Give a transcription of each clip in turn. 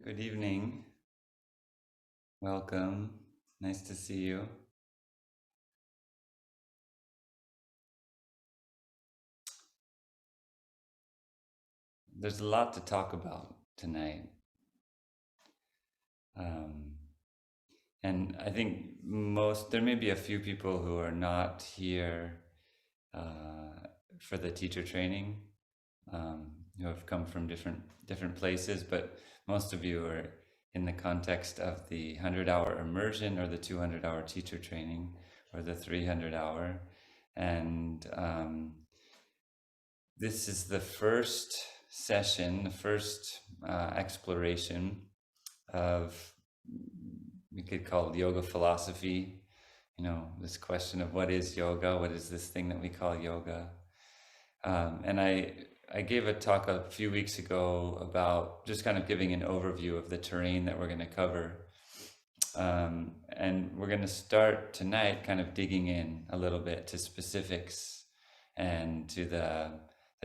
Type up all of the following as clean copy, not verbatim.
Good evening. Welcome. Nice to see you. There's a lot to talk about tonight. Um, and I think there may be a few people who are not here for the teacher training, who have come from different places, but most of you are in the context of the 100-hour immersion or the 200-hour teacher training or the 300-hour. And this is the first session, the first exploration of, we could call it yoga philosophy. This question of what is yoga? What is this thing that we call yoga? And I gave a talk a few weeks ago about just kind of giving an overview of the terrain that we're going to cover. And we're going to start tonight kind of digging in a little bit to specifics and to the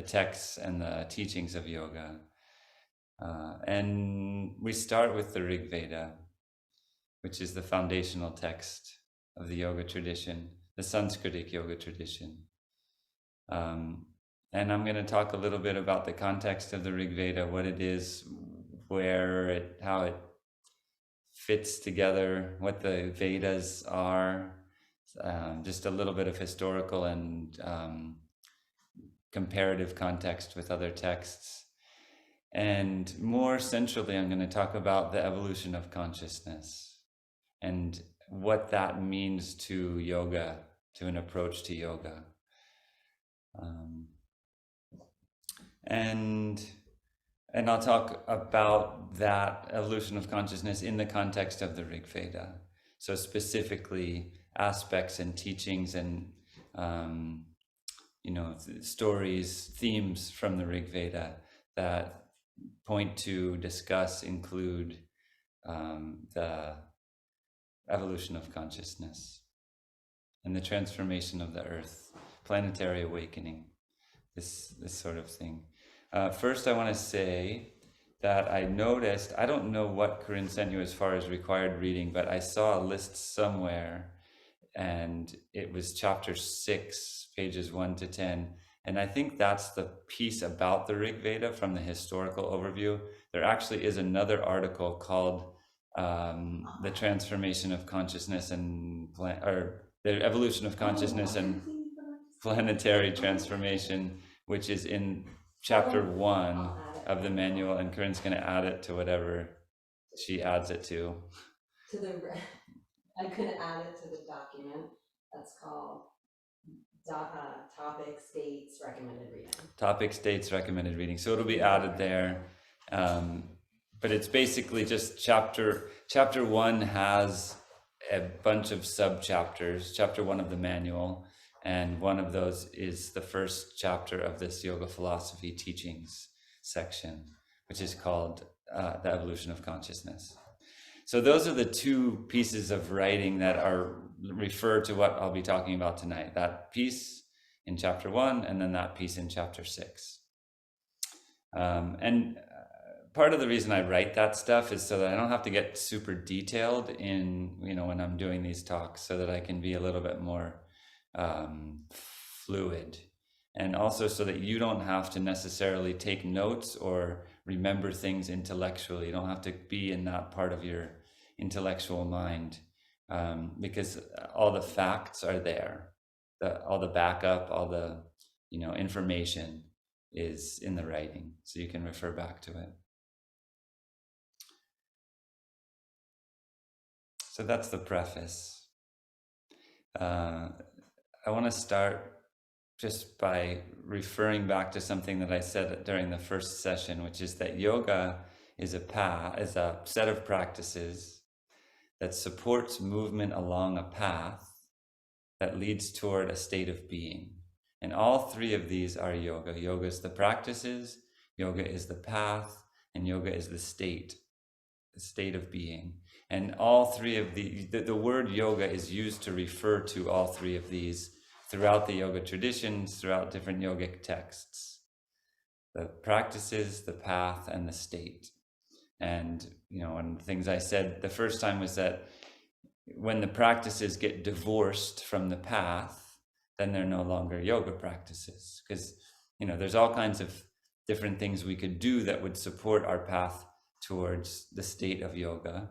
texts and the teachings of yoga. And we start with the Rig Veda, which is the foundational text of the yoga tradition, the Sanskritic yoga tradition. And I'm going to talk a little bit about the context of the Rig Veda, what it is, how it fits together, what the Vedas are, just a little bit of historical and comparative context with other texts. And more centrally, I'm going to talk about the evolution of consciousness and what that means to yoga, to an approach to yoga. And I'll talk about that evolution of consciousness in the context of the Rig Veda. So specifically aspects and teachings and stories, themes from the Rig Veda that point to discuss include the evolution of consciousness and the transformation of the earth, planetary awakening, this sort of thing. First, I want to say that I noticed, I don't know what Corinne sent you as far as required reading, but I saw a list somewhere and it was chapter 6, pages 1 to 10. And I think that's the piece about the Rig Veda from the historical overview. There actually is another article called The Transformation of Consciousness or the Evolution of Consciousness and Planetary Transformation, which is in chapter 1 of the manual, and Corinne's going to add it to whatever she adds it to. I could add it to the document that's called Topic States Recommended Reading. Topic States Recommended Reading. So it'll be added there. But it's basically just chapter 1 has a bunch of sub-chapters, chapter 1 of the manual, and one of those is the first chapter of this yoga philosophy teachings section, which is called The Evolution of Consciousness. So those are the two pieces of writing that refer to what I'll be talking about tonight. That piece in chapter 1 and then that piece in chapter 6. And part of the reason I write that stuff is so that I don't have to get super detailed in, when I'm doing these talks, so that I can be a little bit more fluid. And also so that you don't have to necessarily take notes or remember things intellectually. You don't have to be in that part of your intellectual mind, because all the facts are there. All the backup, all the information is in the writing, so you can refer back to it. So that's the preface. I want to start just by referring back to something that I said during the first session, which is that yoga is a set of practices that supports movement along a path that leads toward a state of being. And all three of these are yoga. Yoga is the practices, yoga is the path, and yoga is the state of being. And all three of the word yoga is used to refer to all three of these throughout the yoga traditions, throughout different yogic texts. The practices, the path, and the state. And, one of the things I said the first time was that when the practices get divorced from the path, then they're no longer yoga practices. Because, there's all kinds of different things we could do that would support our path towards the state of yoga.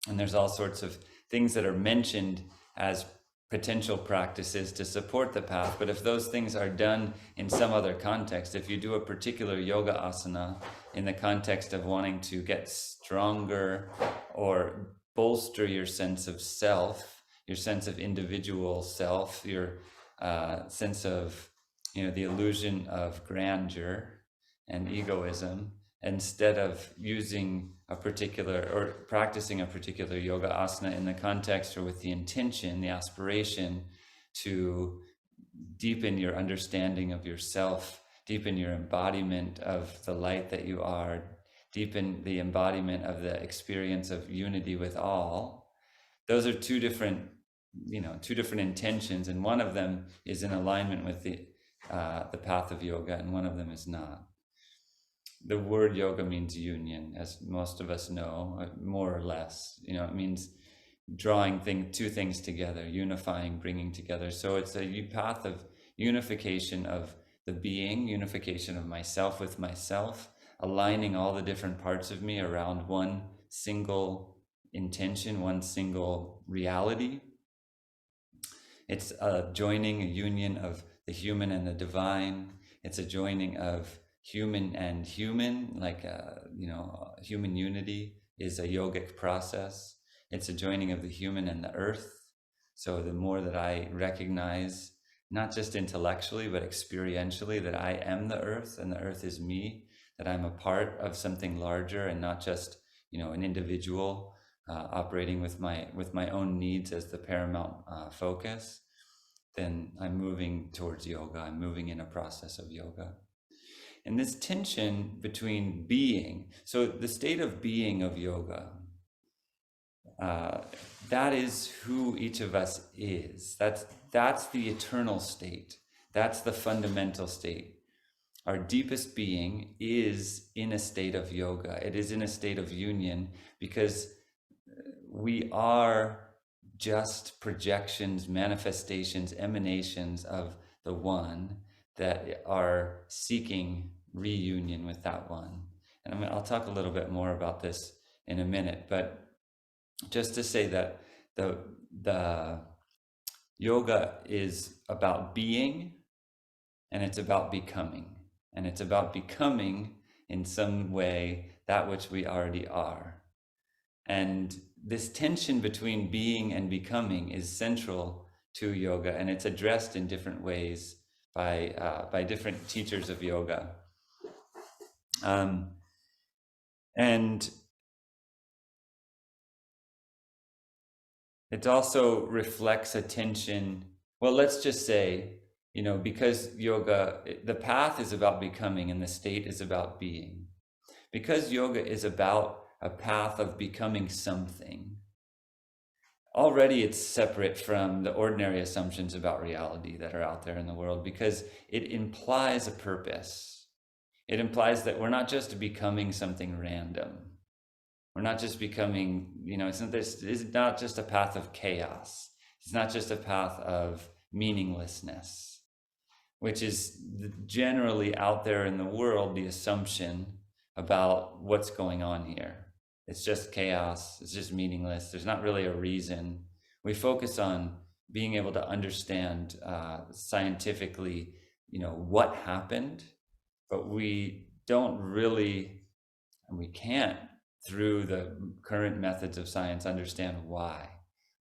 And there's all sorts of things that are mentioned as potential practices to support the path. But if those things are done in some other context, if you do a particular yoga asana in the context of wanting to get stronger or bolster your sense of self, your sense of individual self, your sense of, the illusion of grandeur and egoism, instead of using a particular or practicing a particular yoga asana in the context or with the intention, the aspiration to deepen your understanding of yourself, deepen your embodiment of the light that you are, deepen the embodiment of the experience of unity with all. Those are two different intentions, and one of them is in alignment with the path of yoga, and one of them is not. The word yoga means union, as most of us know, more or less. It means drawing two things together, unifying, bringing together. So it's a path of unification of the being, unification of myself with myself, aligning all the different parts of me around one single intention, one single reality. It's a joining, a union of the human and the divine. It's a joining of human and human, like human unity is a yogic process. It's a joining of the human and the earth. So the more that I recognize, not just intellectually, but experientially, that I am the earth and the earth is me, that I'm a part of something larger and not just, an individual operating with my own needs as the paramount focus, then I'm moving towards yoga. I'm moving in a process of yoga. And this tension between being, so the state of being of yoga, that is who each of us is. That's the eternal state. That's the fundamental state. Our deepest being is in a state of yoga. It is in a state of union, because we are just projections, manifestations, emanations of the one that are seeking reunion with that one. And I'll talk a little bit more about this in a minute, but just to say that the yoga is about being, and it's about becoming, and it's about becoming in some way that which we already are. And this tension between being and becoming is central to yoga, and it's addressed in different ways by different teachers of yoga. And it also reflects a tension. Well, let's just say, because yoga, the path is about becoming and the state is about being. Because yoga is about a path of becoming something, already it's separate from the ordinary assumptions about reality that are out there in the world, because it implies a purpose. It implies that we're not just becoming something random. We're not just becoming, it's not just a path of chaos. It's not just a path of meaninglessness, which is generally out there in the world, the assumption about what's going on here. It's just chaos. It's just meaningless. There's not really a reason. We focus on being able to understand scientifically, what happened, but we don't really, and we can't, through the current methods of science, understand why.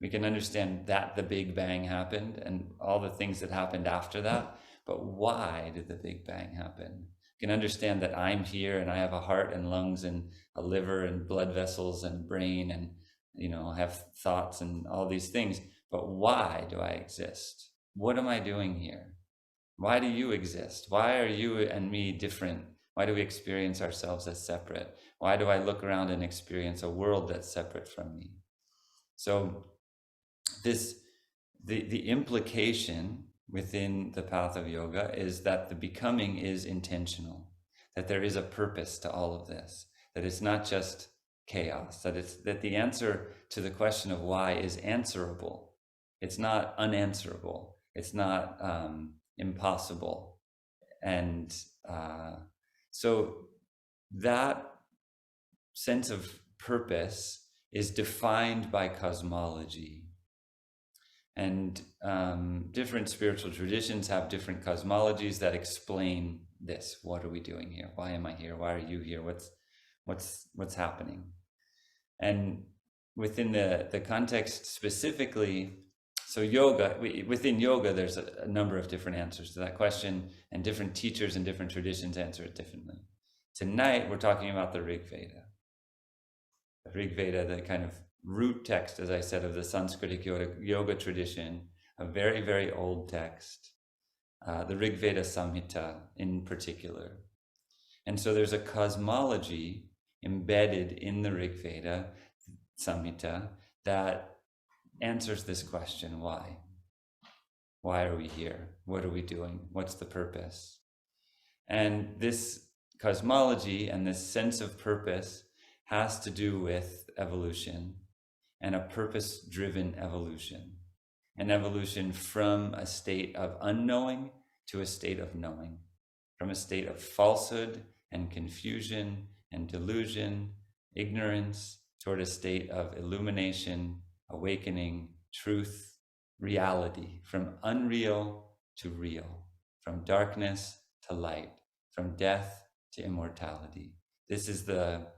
We can understand that the Big Bang happened and all the things that happened after that, but why did the Big Bang happen? Can understand that I'm here and I have a heart and lungs and a liver and blood vessels and brain and I have thoughts and all these things, but why do I exist? What am I doing here? Why do you exist? Why are you and me different? Why do we experience ourselves as separate? Why do I look around and experience a world that's separate from me? So the implication within the path of yoga is that the becoming is intentional, that there is a purpose to all of this, that it's not just chaos, that the answer to the question of why is answerable. It's not unanswerable. It's not impossible. And so that sense of purpose is defined by cosmology. And different spiritual traditions have different cosmologies that explain this. What are we doing here? Why am I here? Why are you here? What's happening? And within the context specifically, so yoga, within yoga, there's a number of different answers to that question, and different teachers and different traditions answer it differently. Tonight, we're talking about the Rig Veda. The Rig Veda, the kind of root text, as I said, of the Sanskritic yoga tradition, a very, very old text, the Rig Veda Samhita in particular. And so there's a cosmology embedded in the Rig Veda Samhita that answers this question: why? Why are we here? What are we doing? What's the purpose? And this cosmology and this sense of purpose has to do with evolution, and a purpose-driven evolution, an evolution from a state of unknowing to a state of knowing, from a state of falsehood and confusion and delusion, ignorance, toward a state of illumination, awakening, truth, reality, from unreal to real, from darkness to light, from death to immortality. This is the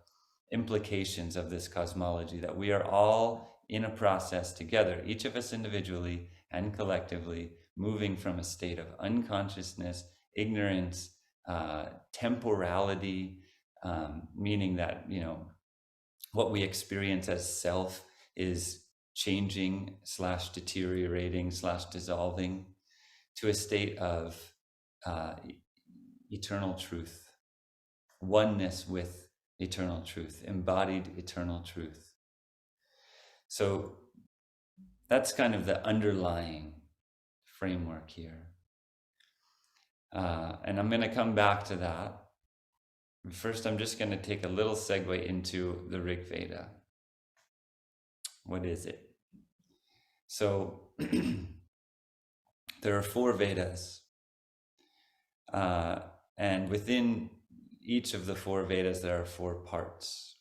implications of this cosmology, that we are all in a process together, each of us individually and collectively, moving from a state of unconsciousness, ignorance, temporality, meaning that, what we experience as self is changing / deteriorating / dissolving, to a state of eternal truth, oneness with eternal truth, embodied eternal truth. So that's kind of the underlying framework here. And I'm going to come back to that. First, I'm just going to take a little segue into the Rig Veda. What is it? So there are 4 Vedas. And within each of the 4 Vedas, there are 4 parts.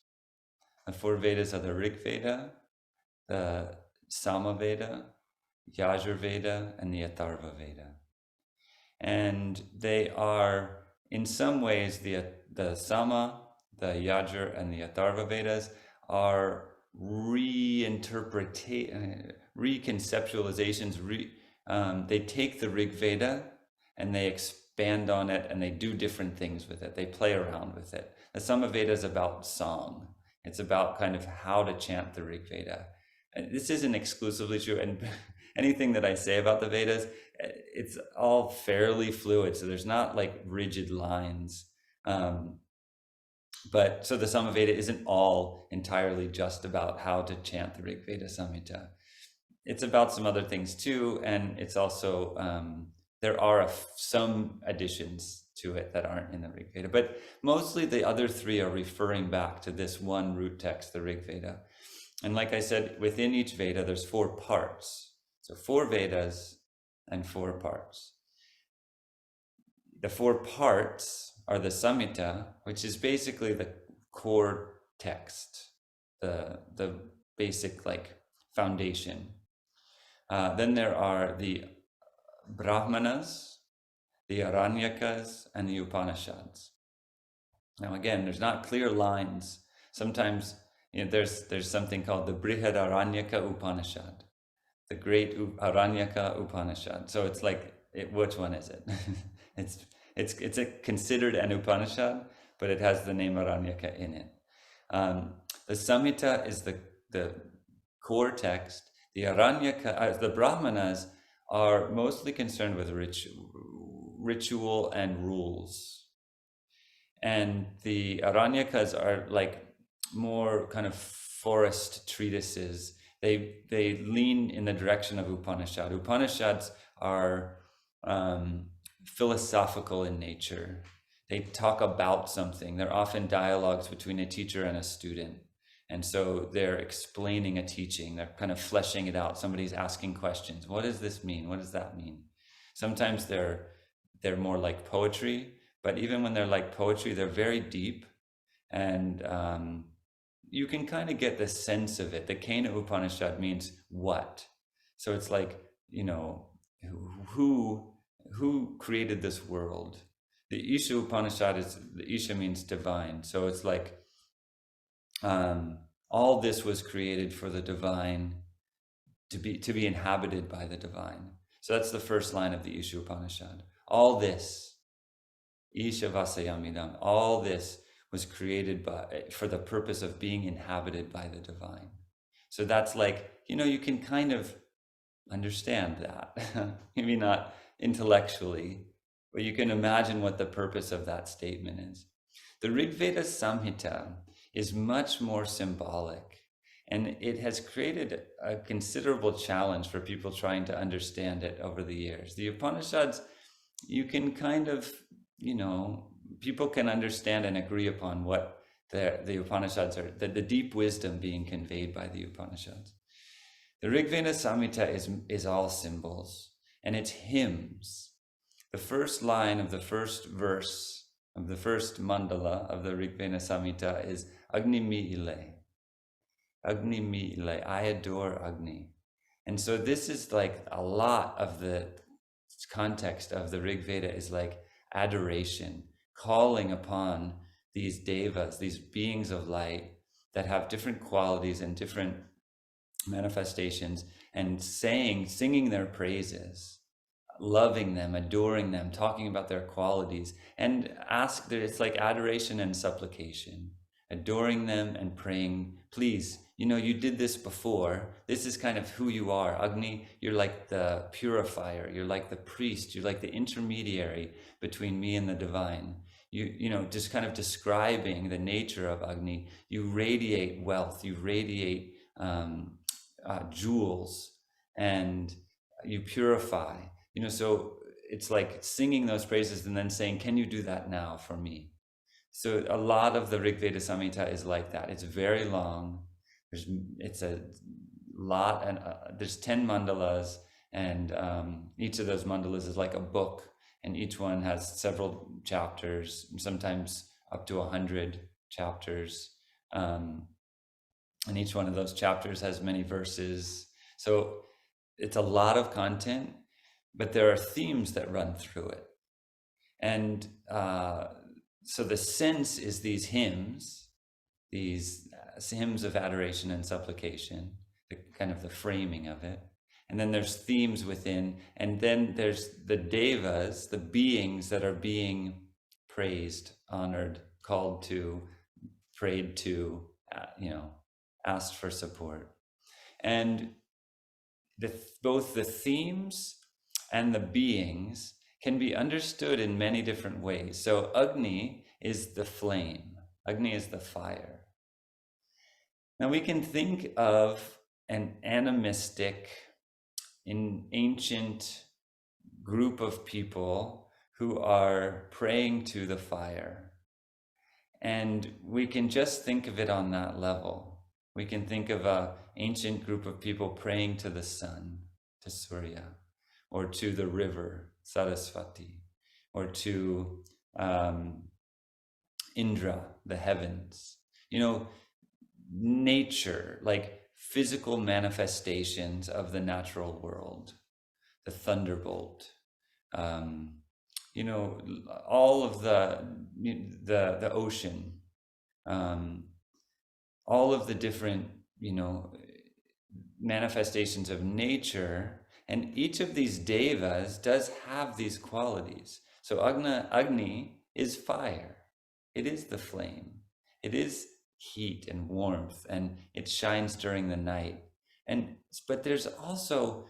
The 4 Vedas are the Rig Veda, the Sama Veda, Yajur Veda, and the Atharva Veda. And they are, in some ways, the Sama, the Yajur, and the Atharva Vedas are reconceptualizations. They take the Rig Veda and they expand on it, and they do different things with it. They play around with it. The Sama Veda is about song. It's about kind of how to chant the Rig Veda. And this isn't exclusively true, and anything that I say about the Vedas, it's all fairly fluid, so there's not like rigid lines. But so the Sama Veda isn't all entirely just about how to chant the Rig Veda Samhita. It's about some other things too, and it's also, there are some additions to it that aren't in the Rig Veda, but mostly the other 3 are referring back to this one root text, the Rig Veda. And like I said, within each Veda, there's 4 parts. So 4 Vedas and 4 parts. The 4 parts are the Samhita, which is basically the core text, the basic foundation. Then there are the Brahmanas, the Aranyakas, and the Upanishads. Now again, there's not clear lines. Sometimes there's something called the Brihad Aranyaka Upanishad, the Great Aranyaka Upanishad. So it's which one is it? It's considered an Upanishad, but it has the name Aranyaka in it. The Samhita is the core text. The Aranyaka, the Brahmanas, are mostly concerned with ritual and rules. And the Aranyakas are more kind of forest treatises. They lean in the direction of Upanishad. Upanishads are philosophical in nature. they talk about something. They're often dialogues between a teacher and a student. And so they're explaining a teaching. They're kind of fleshing it out. Somebody's asking questions. What does this mean? What does that mean? Sometimes they're more like poetry, but even when they're like poetry, they're very deep. And you can kind of get the sense of it. The Kena Upanishad means what? So it's like, who created this world? The Isha Upanishad the Isha means divine. So it's like, all this was created for the divine, to be inhabited by the divine. So that's the first line of the Isha Upanishad. All this, Isha Vasayamidam, all this was created for the purpose of being inhabited by the divine. So that's like, you can kind of understand that. Maybe not intellectually, but you can imagine what the purpose of that statement is. The Rig Veda Samhita is much more symbolic, and it has created a considerable challenge for people trying to understand it over the years. The Upanishads, you can kind of, people can understand and agree upon what the Upanishads are, the deep wisdom being conveyed by the Upanishads. The Rig Veda Samhita is all symbols, and it's hymns. The first line of the first verse of the first mandala of the Rig Veda Samhita is Agni mi ile. Agni mi ile. I adore Agni. And so this is like a lot of the context of the Rig Veda is like adoration, calling upon these devas, these beings of light that have different qualities and different manifestations, and singing their praises, loving them, adoring them, talking about their qualities, and it's like adoration and supplication, adoring them and praying, please, you did this before. This is kind of who you are. Agni, you're like the purifier. You're like the priest. You're like the intermediary between me and the divine. Just kind of describing the nature of Agni. You radiate wealth. You radiate jewels, and you purify. So it's like singing those praises and then saying, can you do that now for me? So a lot of the Rig Veda Samhita is like that. It's very long. It's a lot, and there's 10 mandalas, and each of those mandalas is like a book, and each one has several chapters, sometimes up to 100 chapters. And each one of those chapters has many verses. So it's a lot of content, but there are themes that run through it. And so the sense is these hymns of adoration and supplication, the framing of it. And then there's themes within, and then there's the devas, the beings that are being praised, honored, called to, prayed to, asked for support. And both the themes and the beings can be understood in many different ways. So Agni is the flame. Agni is the fire. Now we can think of an animistic, an ancient group of people who are praying to the fire. And we can just think of it on that level. We can think of an ancient group of people praying to the sun, to Surya, or to the river, Saraswati, or to Indra, the heavens. Nature, like physical manifestations of the natural world, the thunderbolt, all of the ocean, all of the different, manifestations of nature. And each of these devas does have these qualities. So Agni is fire. It is the flame. It is heat and warmth, and it shines during the night. But there's also,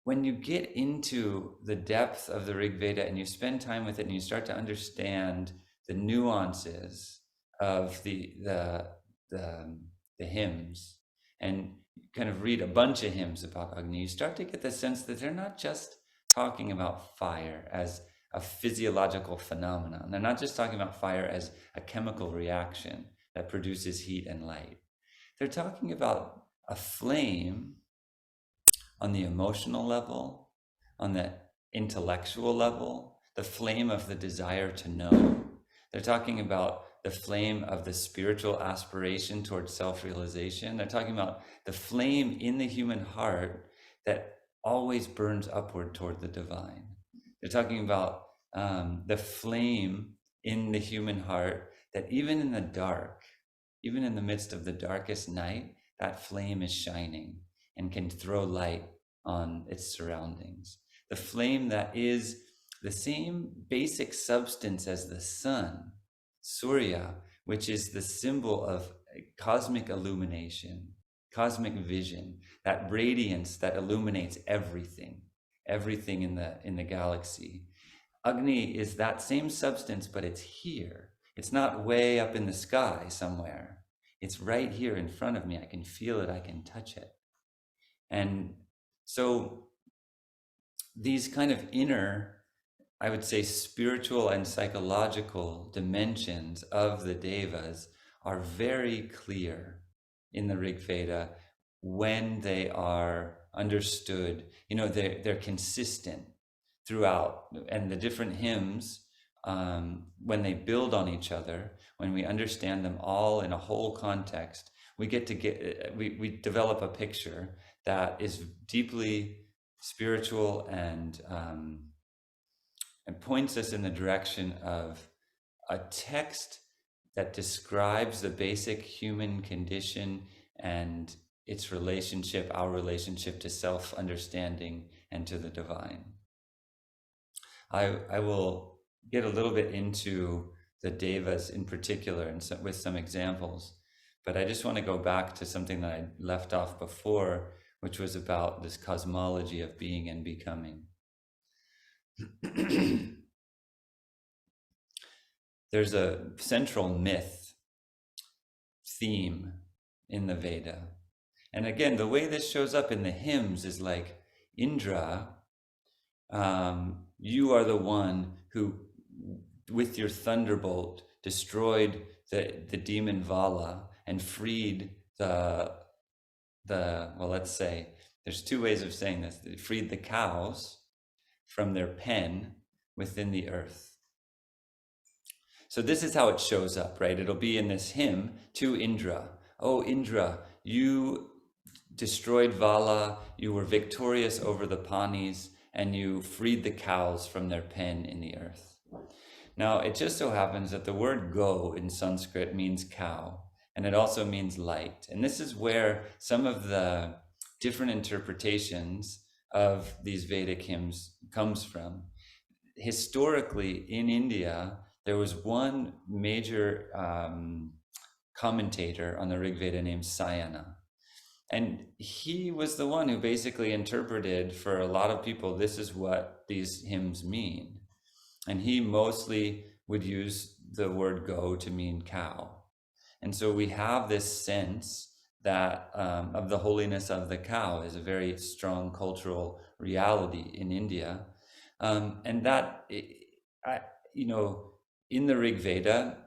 when you get into the depth of the Rig Veda and you spend time with it and you start to understand the nuances of the hymns, and kind of read a bunch of hymns about Agni, you start to get the sense that they're not just talking about fire as a physiological phenomenon. They're not just talking about fire as a chemical reaction that produces heat and light. They're talking about a flame on the emotional level, on the intellectual level, the flame of the desire to know. They're talking about the flame of the spiritual aspiration towards self-realization. They're talking about the flame in the human heart that always burns upward toward the divine. They're talking about the flame in the human heart that even in the dark, even in the midst of the darkest night, that flame is shining and can throw light on its surroundings. The flame that is the same basic substance as the sun, Surya, which is the symbol of cosmic illumination, cosmic vision, that radiance that illuminates everything, everything in the galaxy. Agni is that same substance, but it's here. It's not way up in the sky somewhere. It's right here in front of me. I can feel it, I can touch it. And so these kind of inner, I would say, spiritual and psychological dimensions of the devas are very clear in the Rig Veda when they are understood. You know, they're consistent throughout, and the different hymns, when they build on each other, when we understand them all in a whole context, we develop a picture that is deeply spiritual and points us in the direction of a text that describes the basic human condition and its relationship, our relationship to self-understanding and to the divine. I will get a little bit into the devas in particular and with some examples, but I just want to go back to something that I left off before, which was about this cosmology of being and becoming. There's a central myth theme in the Veda. And again, the way this shows up in the hymns is like, Indra, you are the one who, with your thunderbolt, destroyed the demon Vala and freed well, let's say, there's two ways of saying this. They freed the cows from their pen within the earth. So this is how it shows up, right? It'll be in this hymn to Indra. Oh, Indra, you destroyed Vala, you were victorious over the Panis, and you freed the cows from their pen in the earth. Now, it just so happens that the word go in Sanskrit means cow, and it also means light. And this is where some of the different interpretations of these Vedic hymns comes from. Historically, in India, there was one major commentator on the Rig Veda named Sayana. And he was the one who basically interpreted for a lot of people, this is what these hymns mean. And he mostly would use the word go to mean cow. And so we have this sense that of the holiness of the cow is a very strong cultural reality in India. And that, in the Rig Veda,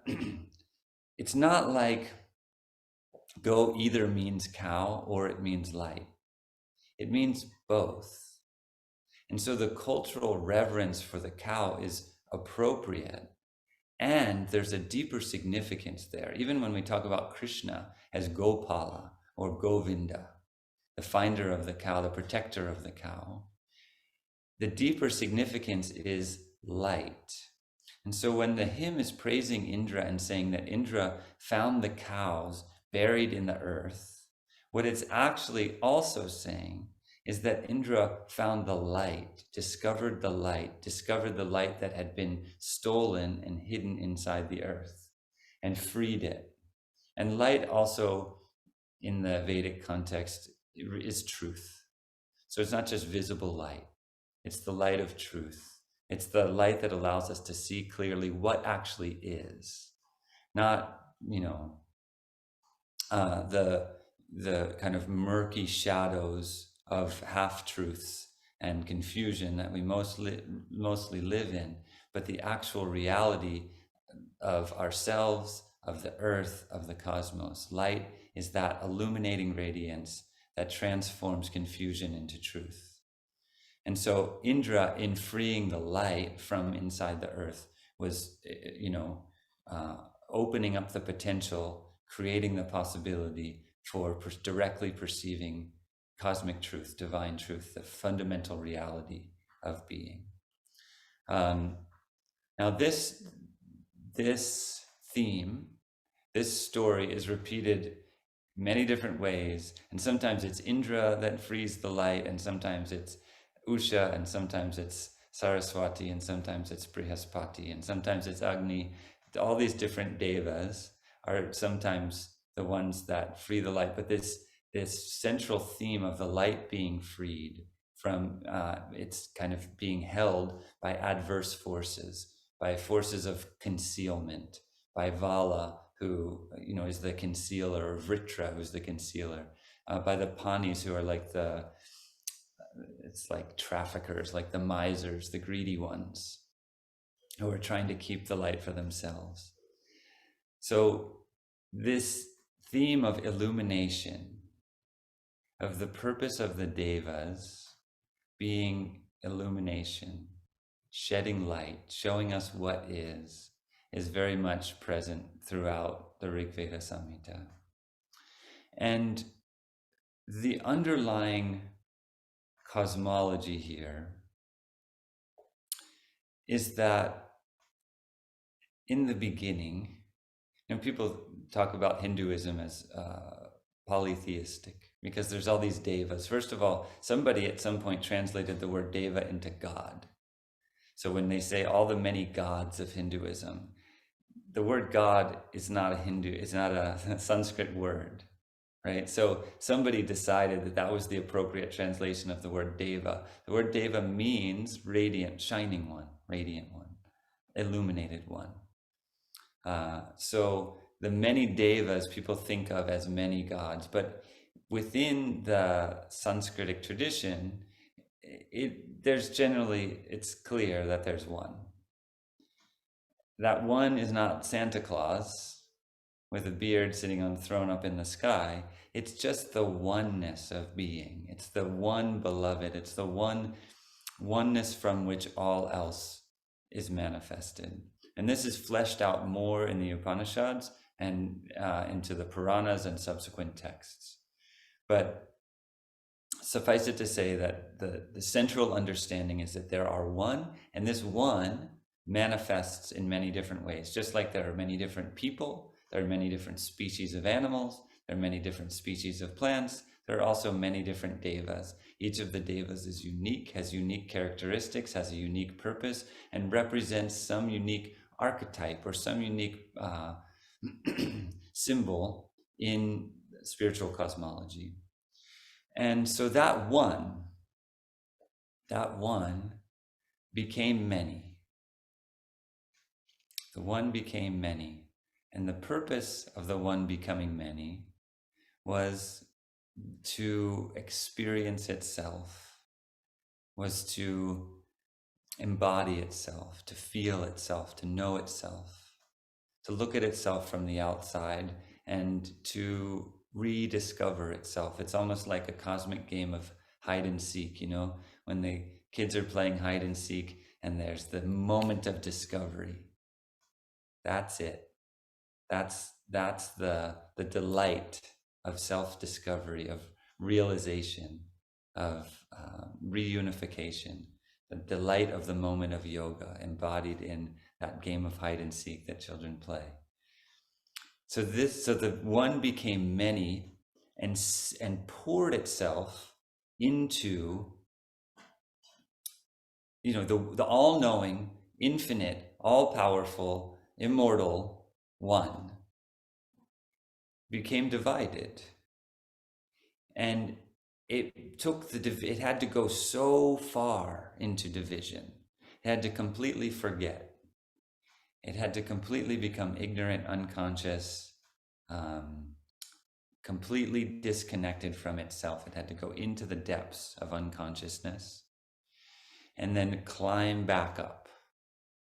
it's not like go either means cow or it means light. It means both. And so the cultural reverence for the cow is appropriate. And there's a deeper significance there. Even when we talk about Krishna as Gopala or Govinda, the finder of the cow, the protector of the cow, the deeper significance is light. And so when the hymn is praising Indra and saying that Indra found the cows buried in the earth, what it's actually also saying is that Indra found the light, discovered the light that had been stolen and hidden inside the earth, and freed it. And light also, in the Vedic context, is truth. So it's not just visible light. It's the light of truth. It's the light that allows us to see clearly what actually is, not, the kind of murky shadows of half-truths and confusion that we mostly live in, but the actual reality of ourselves, of the earth, of the cosmos. Light is that illuminating radiance that transforms confusion into truth. And so Indra, in freeing the light from inside the earth, was, opening up the potential, creating the possibility for directly perceiving cosmic truth, divine truth, the fundamental reality of being. Now, this theme, this story is repeated many different ways, and sometimes it's Indra that frees the light, and sometimes it's Usha, and sometimes it's Saraswati, and sometimes it's Brihaspati, and sometimes it's Agni. All these different devas are sometimes the ones that free the light, but this central theme of the light being freed from it's kind of being held by adverse forces, by forces of concealment, by Vala, who is the concealer, or Vritra, who's the concealer, by the Panis, who are like it's like traffickers, like the misers, the greedy ones, who are trying to keep the light for themselves. So this theme of illumination, of the purpose of the devas being illumination, shedding light, showing us what is very much present throughout the Rig Veda Samhita. And the underlying cosmology here is that in the beginning, people talk about Hinduism as polytheistic because there's all these devas. First of all, somebody at some point translated the word deva into God. So when they say all the many gods of Hinduism, the word God is not a Sanskrit word, right? So somebody decided that that was the appropriate translation of the word deva. The word deva means radiant, shining one, radiant one, illuminated one. So the many devas people think of as many gods, but within the Sanskritic tradition, it's clear that there's one. That one is not Santa Claus with a beard sitting on a throne up in the sky. It's just the oneness of being. It's the one beloved. It's the oneness from which all else is manifested. And this is fleshed out more in the Upanishads and into the Puranas and subsequent texts. But suffice it to say that the central understanding is that there are one, and this one manifests in many different ways. Just like there are many different people, there are many different species of animals, there are many different species of plants, there are also many different devas. Each of the devas is unique, has unique characteristics, has a unique purpose, and represents some unique archetype or some unique symbol in spiritual cosmology. And so that one became many. The one became many. And the purpose of the one becoming many was to experience itself, was to embody itself, to feel itself, to know itself, to look at itself from the outside and to rediscover itself. It's almost like a cosmic game of hide and seek, when the kids are playing hide and seek and there's the moment of discovery. That's it. That's the delight of self-discovery, of realization, of reunification, the delight of the moment of yoga embodied in that game of hide and seek that children play. So the one became many and poured itself into, the all-knowing, infinite, all-powerful, immortal one became divided. And it had to go so far into division. It had to completely forget. It had to completely become ignorant, unconscious, completely disconnected from itself. It had to go into the depths of unconsciousness and then climb back up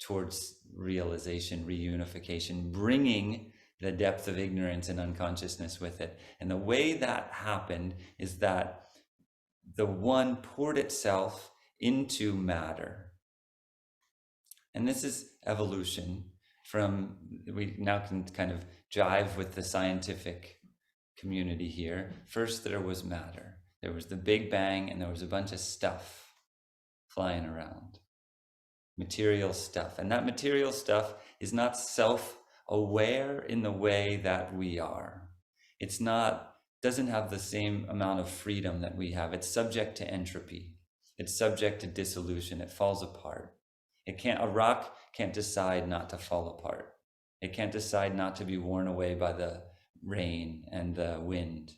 towards realization, reunification, bringing the depth of ignorance and unconsciousness with it. And the way that happened is that the one poured itself into matter. And this is evolution from, we now can kind of jive with the scientific community here. First, there was matter. There was the Big Bang, and there was a bunch of stuff flying around. Material stuff. And that material stuff is not self-aware in the way that we are. It's not, doesn't have the same amount of freedom that we have. It's subject to entropy. It's subject to dissolution. It falls apart. A rock can't decide not to fall apart. It can't decide not to be worn away by the rain and the wind.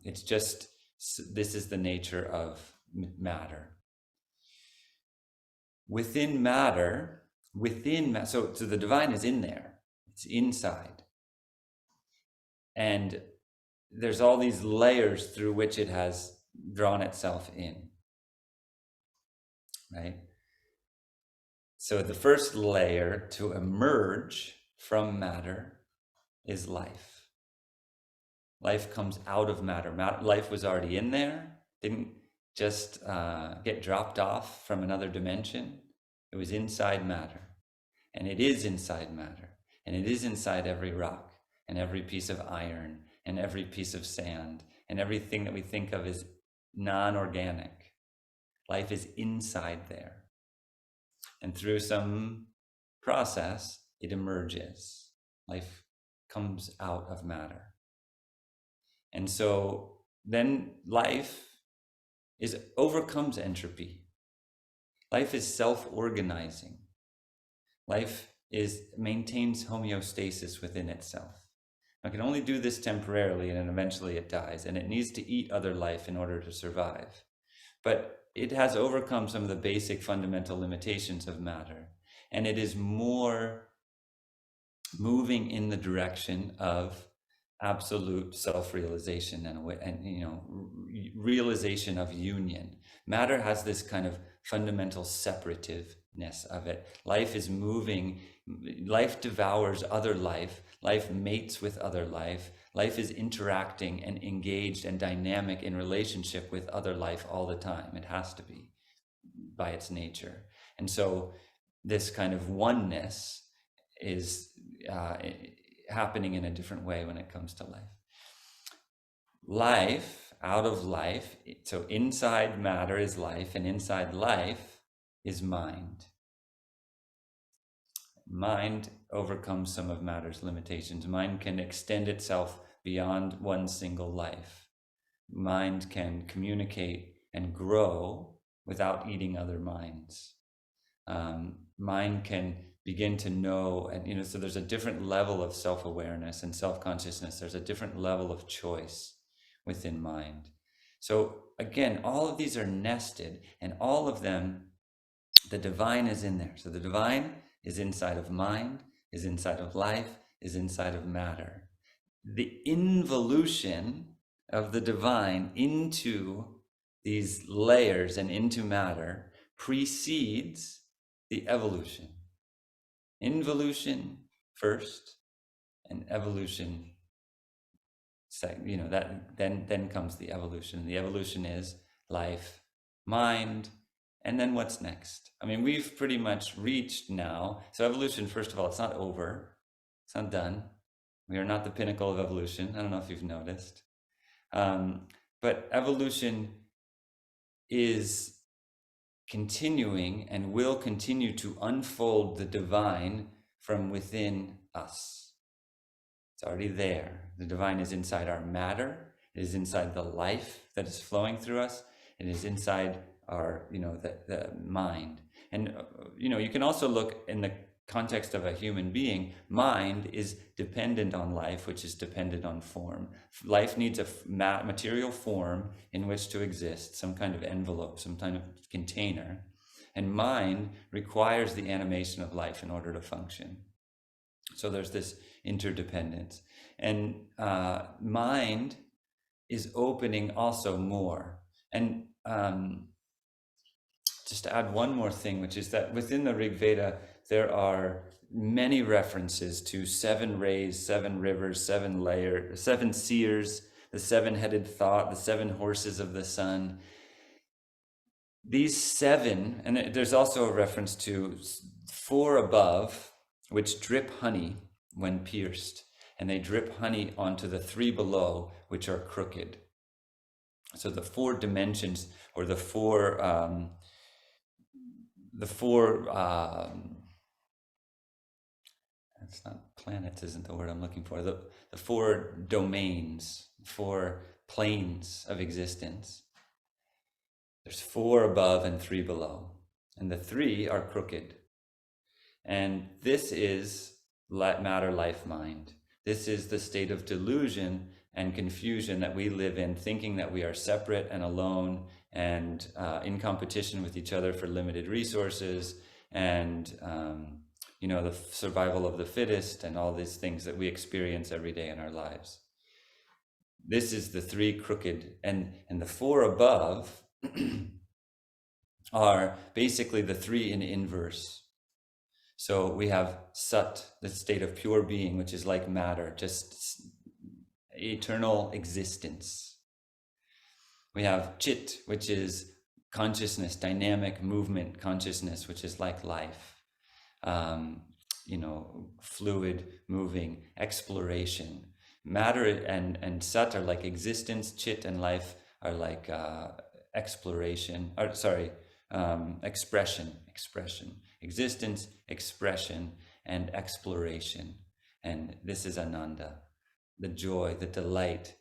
It's just, this is the nature of matter. Within matter, so the divine is in there. It's inside. And there's all these layers through which it has drawn itself in, right? So the first layer to emerge from matter is life. Life comes out of matter. Life was already in there, didn't just get dropped off from another dimension. It was inside matter, and it is inside matter, and it is inside every rock and every piece of iron and every piece of sand and everything that we think of as non-organic. Life is inside there. And through some process, it emerges. Life comes out of matter. And so then life overcomes entropy. Life is self-organizing. Life maintains homeostasis within itself. It can only do this temporarily, and then eventually it dies, and it needs to eat other life in order to survive. But it has overcome some of the basic fundamental limitations of matter, and it is more moving in the direction of absolute self-realization and realization of union. Matter has this kind of fundamental separativeness of it. Life is moving, life devours other life, life mates with other life, life is interacting and engaged and dynamic in relationship with other life all the time. It has to be by its nature. And so this kind of oneness is happening in a different way when it comes to life. Life, out of life, so inside matter is life, and inside life is mind. Mind overcomes some of matter's limitations. Mind can extend itself beyond one single life. Mind can communicate and grow without eating other minds. Mind can begin to know, and so there's a different level of self-awareness and self-consciousness. There's a different level of choice within mind. So again, all of these are nested, and all of them, the divine is in there. So the divine is inside of mind, is inside of life, is inside of matter. The involution of the divine into these layers and into matter precedes the evolution. Involution first, and evolution second. Then comes the evolution. The evolution is life, mind, and then what's next? We've pretty much reached now. So evolution, first of all, it's not over. It's not done. We are not the pinnacle of evolution. I don't know if you've noticed. But evolution is continuing and will continue to unfold the divine from within us. It's already there. The divine is inside our matter. It is inside the life that is flowing through us. It is inside our, the mind. And, you can also look in the context of a human being. Mind is dependent on life, which is dependent on form. Life needs a material form in which to exist, some kind of envelope, some kind of container. And mind requires the animation of life in order to function. So there's this interdependence. And mind is opening also more. And just to add one more thing, which is that within the Rig Veda, there are many references to 7 rays, 7 rivers, 7 layers, 7 seers, the 7-headed thought, the 7 horses of the sun. These 7, and there's also a reference to 4 above, which drip honey when pierced, and they drip honey onto the 3 below, which are crooked. So the 4 dimensions, or the four it's not planets, isn't the word I'm looking for. The 4 domains, 4 planes of existence. There's 4 above and 3 below, and the 3 are crooked. And this is matter, life, mind. This is the state of delusion and confusion that we live in, thinking that we are separate and alone and in competition with each other for limited resources, and the survival of the fittest and all these things that we experience every day in our lives. This is the 3 crooked, and the 4 above are basically the 3 in inverse. So we have Sat, the state of pure being, which is like matter, just eternal existence. We have Chit, which is consciousness, dynamic movement consciousness, which is like life. Fluid, moving, exploration. Matter and Sat are like existence, Chit and life are like expression. Existence, expression, and exploration. And this is Ananda, the joy, the delight.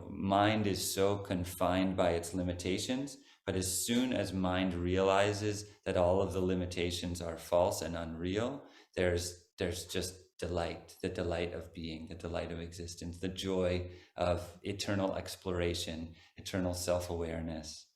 Mind is so confined by its limitations, but as soon as mind realizes that all of the limitations are false and unreal, there's just delight, the delight of being, the delight of existence, the joy of eternal exploration, eternal self-awareness.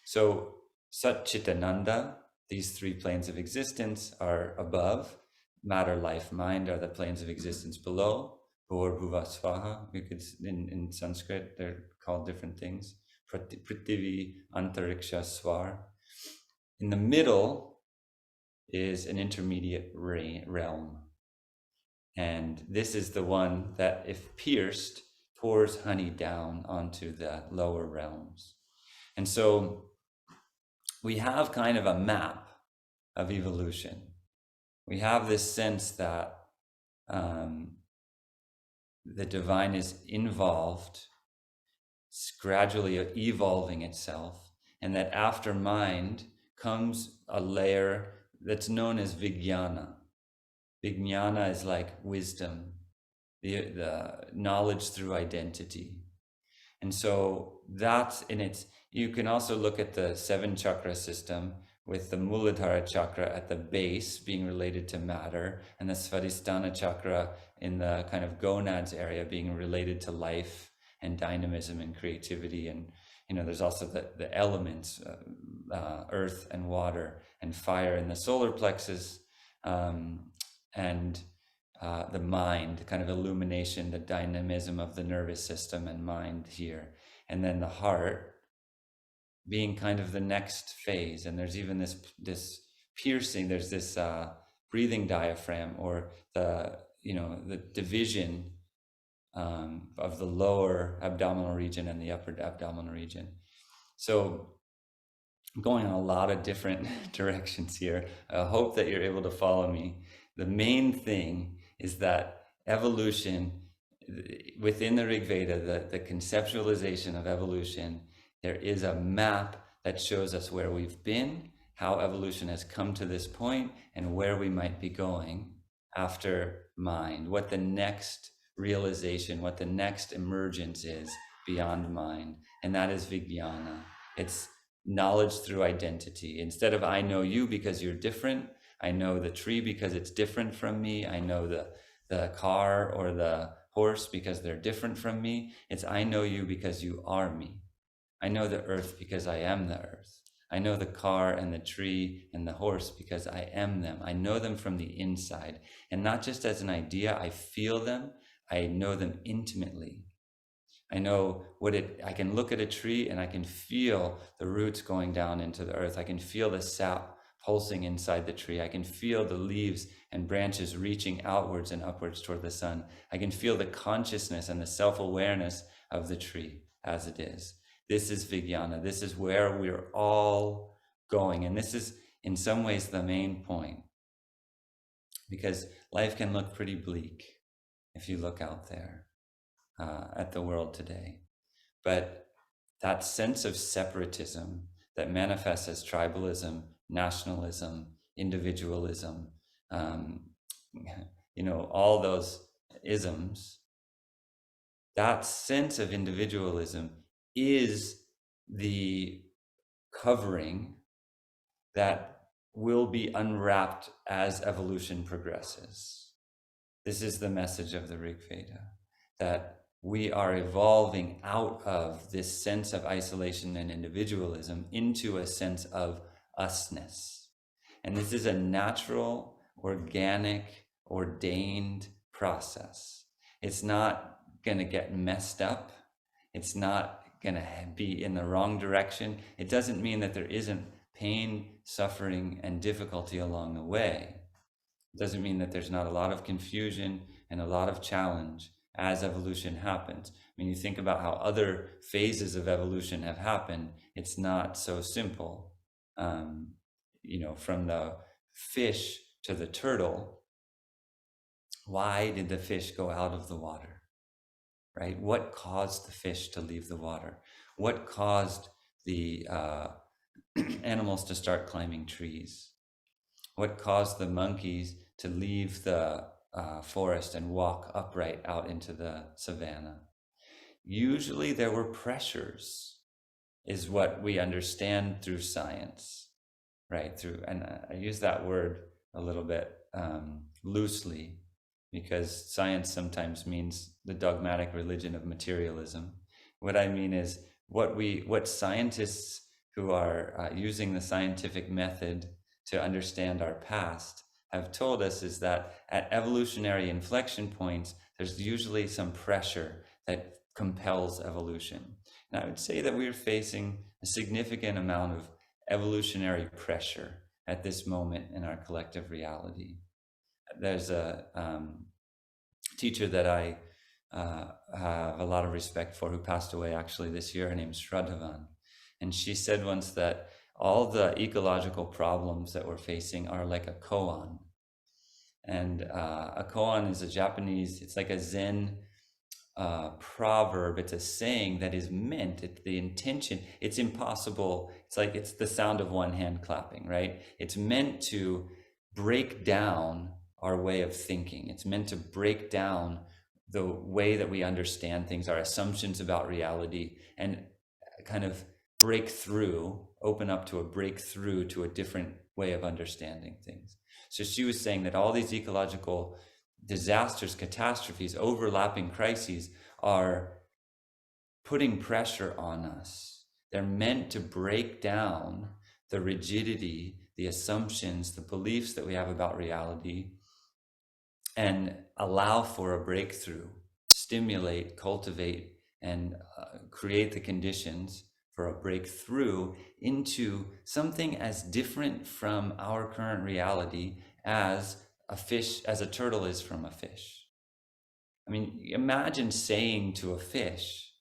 So Sat Chit Ananda, these 3 planes of existence are above. Matter, life, mind are the planes of existence below. Bhur, Bhuva, Swaha. You could, in Sanskrit, they're called different things. Prithvi, Antariksha, Swar. In the middle is an intermediate realm. And this is the one that, if pierced, pours honey down onto the lower realms. And so we have kind of a map of evolution. We have this sense that the divine is involved, it's gradually evolving itself, and that after mind comes a layer that's known as Vijnana. Vijnana is like wisdom, the knowledge through identity. And so that's in its, you can also look at the 7 chakra system with the Muladhara chakra at the base being related to matter, and the Svadhisthana chakra in the kind of gonads area being related to life and dynamism and creativity. And there's also the elements, earth and water and fire in the solar plexus, and the mind, kind of illumination, the dynamism of the nervous system and mind here. And then the heart being kind of the next phase. And there's even this piercing, there's this breathing diaphragm, or the division of the lower abdominal region and the upper abdominal region. So I'm going in a lot of different directions here. I hope that you're able to follow me. The main thing is that evolution, within the Rig Veda, the conceptualization of evolution, there is a map that shows us where we've been, how evolution has come to this point, and where we might be going after mind, what the next realization, what the next emergence is beyond mind. And that is Vijnana. It's knowledge through identity. Instead of I know you because you're different, I know the tree because it's different from me, I know the car or the horse because they're different from me. It's I know you because you are me. I know the earth because I am the earth. I know the car and the tree and the horse because I am them. I know them from the inside, and not just as an idea. I feel them. I know them intimately. I know I can look at a tree and I can feel the roots going down into the earth. I can feel the sap pulsing inside the tree. I can feel the leaves and branches reaching outwards and upwards toward the sun. I can feel the consciousness and the self-awareness of the tree as it is. This is Vijnana. This is where we're all going. And this is in some ways the main point, because life can look pretty bleak if you look out there at the world today. But that sense of separatism that manifests as tribalism, nationalism, individualism, all those isms, that sense of individualism is the covering that will be unwrapped as evolution progresses. This is the message of the Rig Veda, that we are evolving out of this sense of isolation and individualism into a sense of usness. And this is a natural, organic, ordained process. It's not going to get messed up. It's not going to be in the wrong direction. It doesn't mean that there isn't pain, suffering, and difficulty along the way. It doesn't mean that there's not a lot of confusion and a lot of challenge as evolution happens. When you think about how other phases of evolution have happened, it's not so simple. From the fish to the turtle, why did the fish go out of the water? Right? What caused the fish to leave the water? What caused the animals to start climbing trees? What caused the monkeys to leave the forest and walk upright out into the savannah? Usually there were pressures, is what we understand through science, right? And I use that word a little bit loosely, because science sometimes means the dogmatic religion of materialism. What I mean is what scientists who are using the scientific method to understand our past have told us is that at evolutionary inflection points, there's usually some pressure that compels evolution. And I would say that we're facing a significant amount of evolutionary pressure at this moment in our collective reality. There's a teacher that I have a lot of respect for, who passed away actually this year. Her name's Shraddhavan. And she said once that all the ecological problems that we're facing are like a koan. And a koan is a Japanese, it's like a Zen proverb. It's a saying that is meant, the intention, it's impossible. It's like, it's the sound of one hand clapping, right? It's meant to break down our way of thinking. It's meant to break down the way that we understand things, our assumptions about reality, and kind of break through, open up to a breakthrough to a different way of understanding things. So she was saying that all these ecological disasters, catastrophes, overlapping crises are putting pressure on us. They're meant to break down the rigidity, the assumptions, the beliefs that we have about reality, and allow for a breakthrough, stimulate, cultivate, and create the conditions for a breakthrough into something as different from our current reality as a turtle is from a fish. I mean, imagine saying to a fish,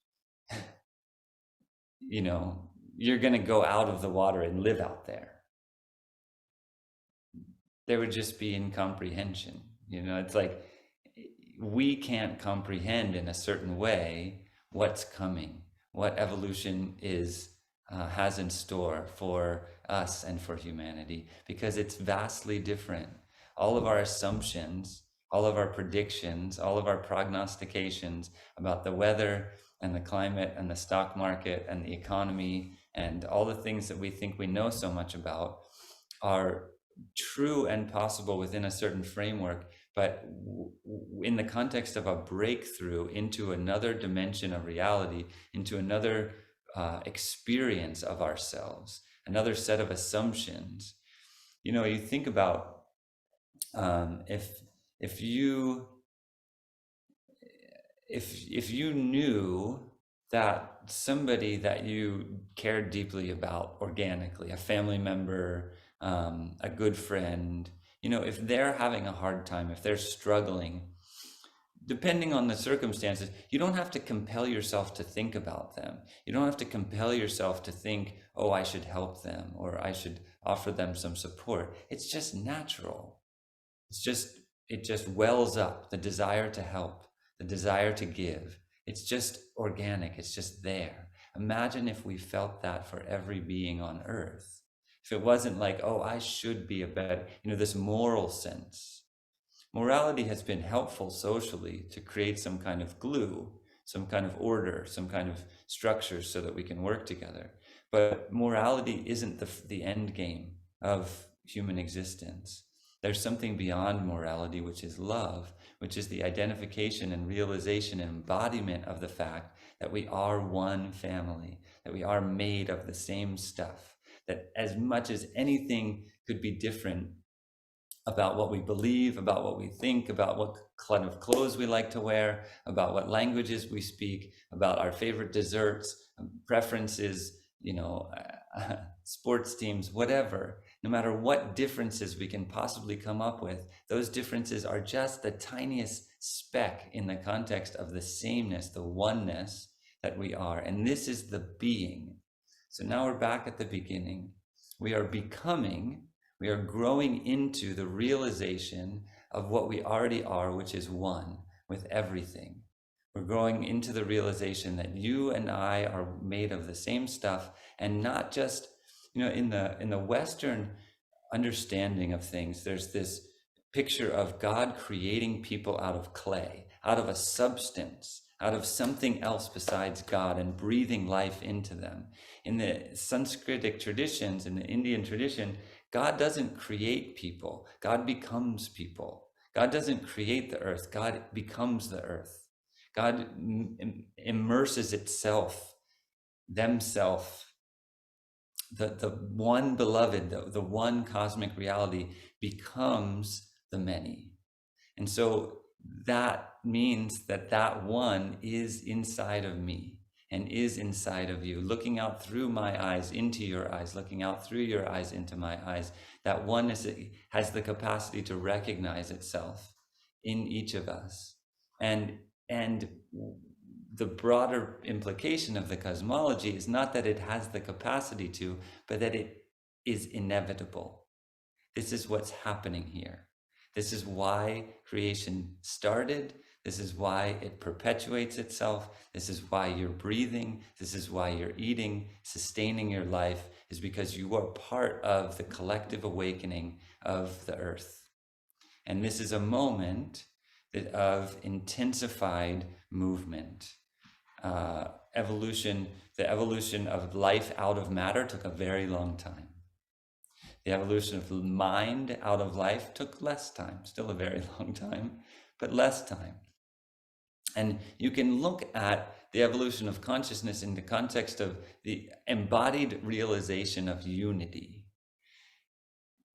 you're going to go out of the water and live out there. There would just be incomprehension. It's like we can't comprehend in a certain way what's coming, what evolution has in store for us and for humanity, because it's vastly different. All of our assumptions, all of our predictions, all of our prognostications about the weather and the climate and the stock market and the economy and all the things that we think we know so much about are true and possible within a certain framework, but in the context of a breakthrough into another dimension of reality, into another experience of ourselves, another set of assumptions. You think about if you knew that somebody that you care deeply about organically, a family member, a good friend, if they're having a hard time, if they're struggling, depending on the circumstances, you don't have to compel yourself to think about them. You don't have to compel yourself to think, oh, I should help them or I should offer them some support. It's just natural. It just wells up, the desire to help, the desire to give. It's just organic. It's just there. Imagine if we felt that for every being on earth. If it wasn't like, oh, I should be a better, this moral sense. Morality has been helpful socially to create some kind of glue, some kind of order, some kind of structure so that we can work together. But morality isn't the end game of human existence. There's something beyond morality, which is love, which is the identification and realization and embodiment of the fact that we are one family, that we are made of the same stuff, that as much as anything could be different about what we believe, about what we think, about what kind of clothes we like to wear, about what languages we speak, about our favorite desserts, preferences, sports teams, whatever. No matter what differences we can possibly come up with, those differences are just the tiniest speck in the context of the sameness, the oneness that we are. And this is the being. So now we're back at the beginning. We are becoming. We are growing into the realization of what we already are, which is one with everything. We're growing into the realization that you and I are made of the same stuff, and not just, in the Western understanding of things, there's this picture of God creating people out of clay, out of a substance, out of something else besides God, and breathing life into them. In the Sanskritic traditions, in the Indian tradition, God doesn't create people. God becomes people. God doesn't create the earth. God becomes the earth. God immerses itself, themself, the one beloved, the one cosmic reality becomes the many. And so that means that one is inside of me and is inside of you, looking out through my eyes into your eyes, looking out through your eyes into my eyes. That oneness has the capacity to recognize itself in each of us. And the broader implication of the cosmology is not that it has the capacity to, but that it is inevitable. This is what's happening here. This is why creation started. This is why it perpetuates itself. This is why you're breathing. This is why you're eating, sustaining your life, is because you are part of the collective awakening of the earth. And this is a moment of intensified movement. The evolution of life out of matter took a very long time. The evolution of mind out of life took less time, still a very long time, but less time. And you can look at the evolution of consciousness in the context of the embodied realization of unity.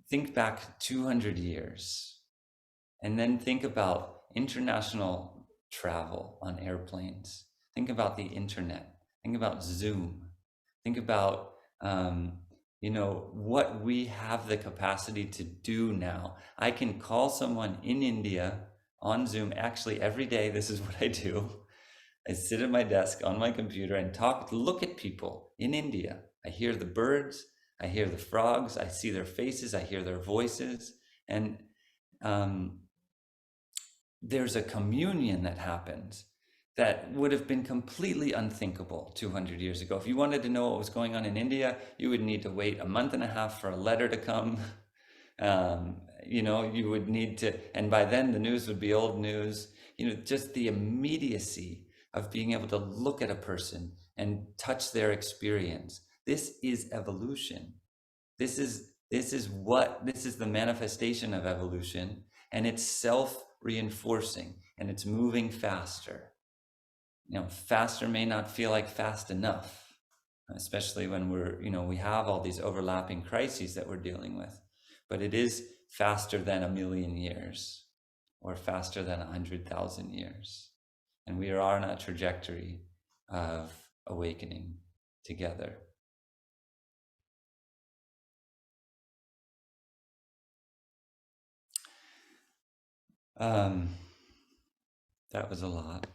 Think back 200 years, and then think about international travel on airplanes. Think about the internet. Think about Zoom. Think about what we have the capacity to do now. I can call someone in India on Zoom. Actually, every day, this is what I do. I sit at my desk on my computer and look at people in India. I hear the birds, I hear the frogs, I see their faces, I hear their voices. And there's a communion that happens that would have been completely unthinkable 200 years ago. If you wanted to know what was going on in India, you would need to wait a month and a half for a letter to come. You would need to, and by then the news would be old news. Just the immediacy of being able to look at a person and touch their experience. This is evolution. This is the manifestation of evolution, and it's self-reinforcing, and it's moving faster. Faster may not feel like fast enough, especially when we have all these overlapping crises that we're dealing with, but it is faster than 1,000,000 years or faster than 100,000 years. And we are on a trajectory of awakening together. That was a lot.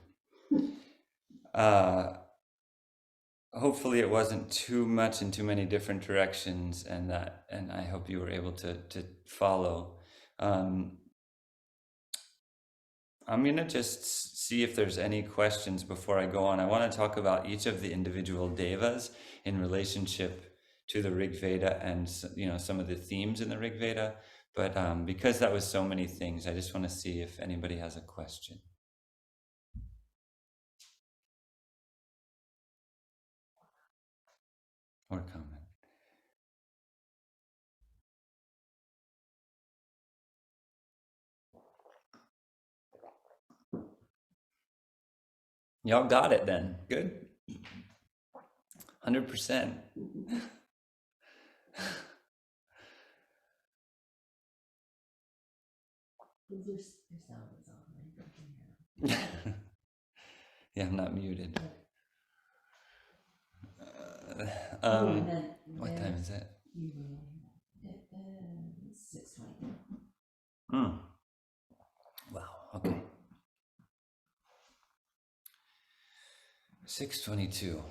Hopefully it wasn't too much in too many different directions, and I hope you were able to follow. I'm gonna just see if there's any questions before I go on. I want to talk about each of the individual devas in relationship to the Rig Veda and some of the themes in the Rig Veda. But because that was so many things, I just want to see if anybody has a question or comment. Y'all got it then. Good. 100%. Your sound is on, right? Yeah, I'm not muted. What time is it? It is 6:20. Wow, okay. 6:22.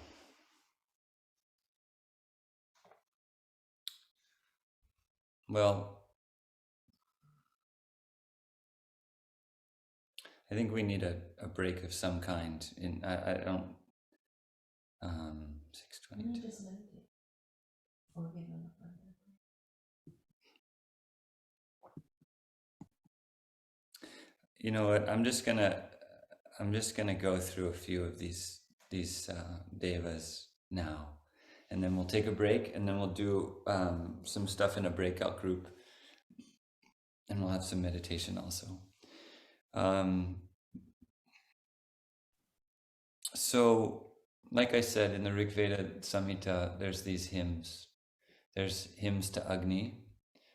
Well, I think we need a break of some kind. I don't. 6:22. Just meditate. Or give them a fun. You know what? I'm just gonna go through a few of these devas now, and then we'll take a break, and then we'll do some stuff in a breakout group, and we'll have some meditation also. So, like I said, in the Rig Veda Samhita, there's these hymns. There's hymns to Agni.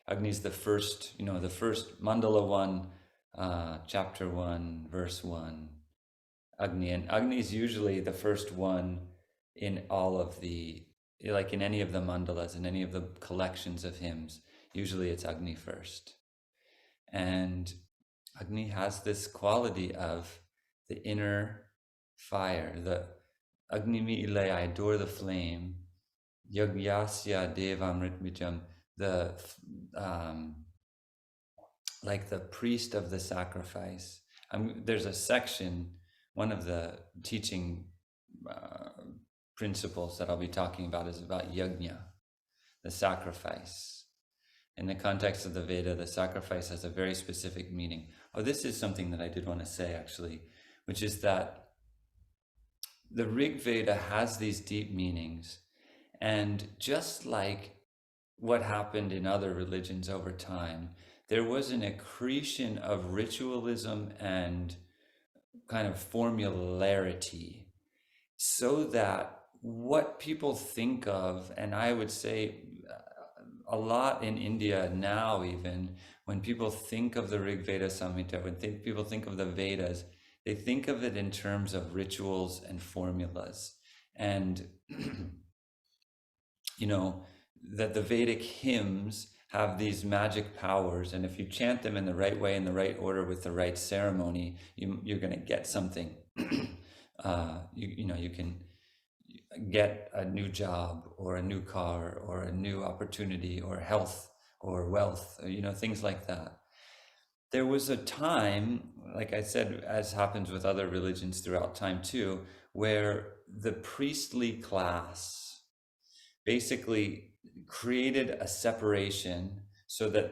Agni is the first Mandala 1, chapter 1, verse 1. Agni. And Agni is usually the first one in all of like in any of the mandalas, in any of the collections of hymns. Usually it's Agni first. And Agni has this quality of the inner fire, the Agni mi ile, I adore the flame, Yagyasya Devamritmijam, like the priest of the sacrifice. There's a section, one of the teaching principles that I'll be talking about is about yajna, the sacrifice. In the context of the Veda, the sacrifice has a very specific meaning. Oh, this is something that I did want to say actually, which is that the Rig Veda has these deep meanings, and just like what happened in other religions over time, there was an accretion of ritualism and kind of formularity, so that what people think of, and I would say a lot in India now, even when people think of the Rig Veda Samhita, when people think of the Vedas, they think of it in terms of rituals and formulas. And, that the Vedic hymns have these magic powers, and if you chant them in the right way, in the right order, with the right ceremony, you're going to get something. You can get a new job or a new car or a new opportunity or health or wealth, things like that. There was a time, like I said, as happens with other religions throughout time too, where the priestly class basically created a separation so that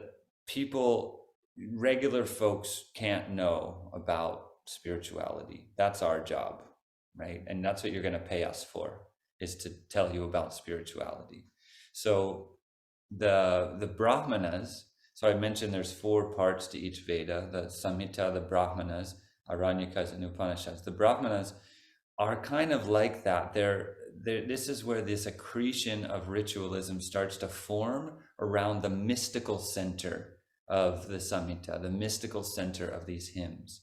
regular folks can't know about spirituality. That's our job, right? And that's what you're going to pay us for, is to tell you about spirituality. So the Brahmanas, so I mentioned there's 4 parts to each Veda, the Samhita, the Brahmanas, Aranyakas, and Upanishads. The Brahmanas are kind of like that. This is where this accretion of ritualism starts to form around the mystical center of the Samhita, the mystical center of these hymns.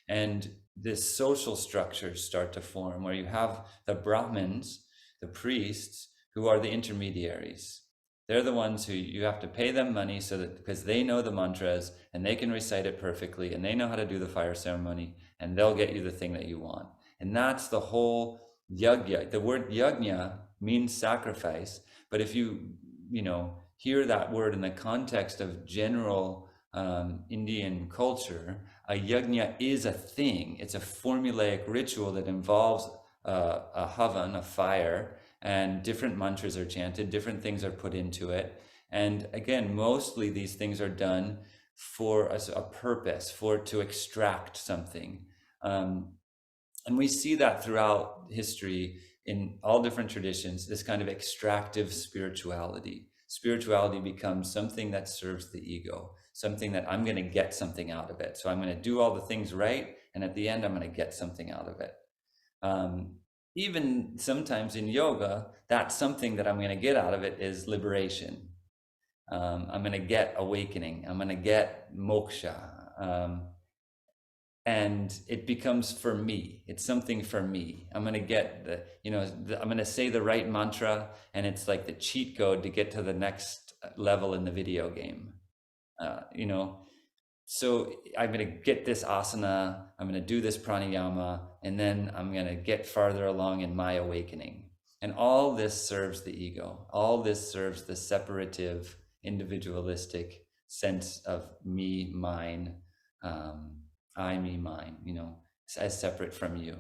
And this social structures start to form where you have the Brahmins, the priests, who are the intermediaries. They're the ones who you have to pay them money so that because they know the mantras and they can recite it perfectly and they know how to do the fire ceremony and they'll get you the thing that you want. And that's the whole yajna. The word yajna means sacrifice, but if you hear that word in the context of general Indian culture, a yajna is a thing. It's a formulaic ritual that involves a havan, a fire, and different mantras are chanted, different things are put into it. And again, mostly these things are done for a purpose, to extract something. And we see that throughout history in all different traditions, this kind of extractive spirituality. Spirituality becomes something that serves the ego, something that I'm going to get something out of it. So I'm going to do all the things right, and at the end, I'm going to get something out of it. Even sometimes in yoga, that something that I'm going to get out of it is liberation. I'm going to get awakening. I'm going to get moksha. And it becomes for me. It's something for me. I'm going to get I'm going to say the right mantra, and it's like the cheat code to get to the next level in the video game. So I'm going to get this asana, I'm going to do this pranayama, and then I'm going to get farther along in my awakening. And all this serves the ego. All this serves the separative, individualistic sense of me, mine, I, me, mine, as separate from you.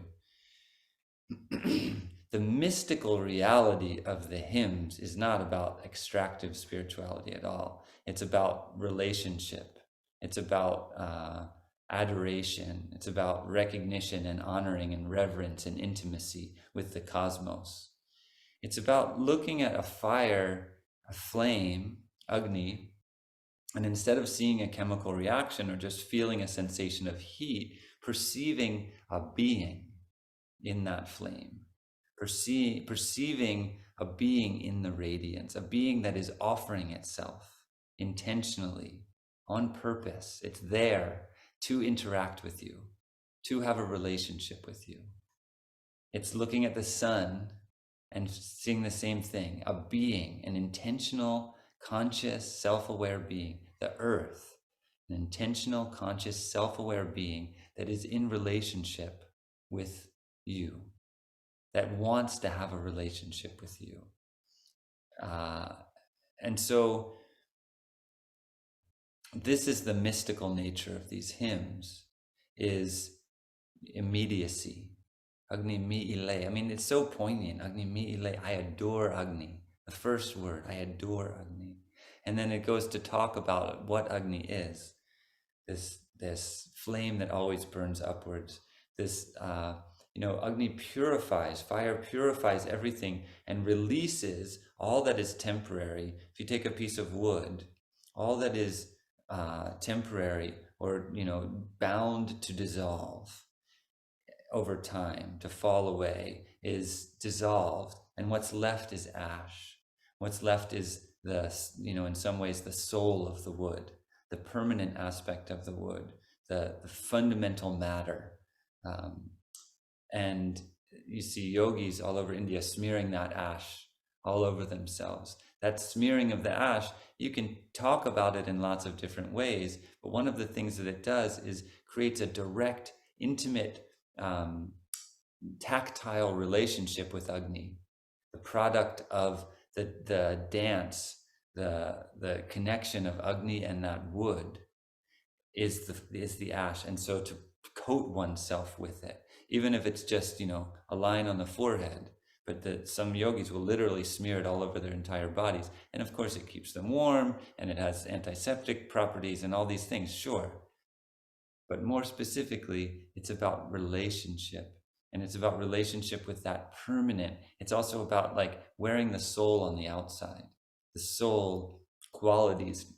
The mystical reality of the hymns is not about extractive spirituality at all. It's about relationship. It's about adoration. It's about recognition and honoring and reverence and intimacy with the cosmos. It's about looking at a fire, a flame, Agni, and instead of seeing a chemical reaction or just feeling a sensation of heat, perceiving a being in that flame, perceiving a being in the radiance, a being that is offering itself intentionally, on purpose. It's there to interact with you, to have a relationship with you. It's looking at the sun and seeing the same thing, a being, an intentional, conscious, self-aware being, the earth, an intentional, conscious, self-aware being that is in relationship with you, that wants to have a relationship with you. And so this is the mystical nature of these hymns, is immediacy. Agni mi ile. I mean, it's so poignant. Agni mi ile. I adore Agni. The first word, I adore Agni. And then it goes to talk about what Agni is. This flame that always burns upwards. This, Agni purifies, fire purifies everything and releases all that is temporary. If you take a piece of wood, all that is temporary or, bound to dissolve over time, to fall away, is dissolved, and what's left is ash. What's left is in some ways the soul of the wood, the permanent aspect of the wood, the fundamental matter. And you see yogis all over India smearing that ash all over themselves. That smearing of the ash, you can talk about it in lots of different ways, but one of the things that it does is creates a direct, intimate, tactile relationship with Agni, the product of the dance, the connection of Agni and that wood is the ash. And so to coat oneself with it, even if it's just a line on the forehead, but some yogis will literally smear it all over their entire bodies. And of course it keeps them warm and it has antiseptic properties and all these things, sure. But more specifically, it's about relationship. And it's about relationship with that permanent. It's also about like wearing the soul on the outside, the soul qualities,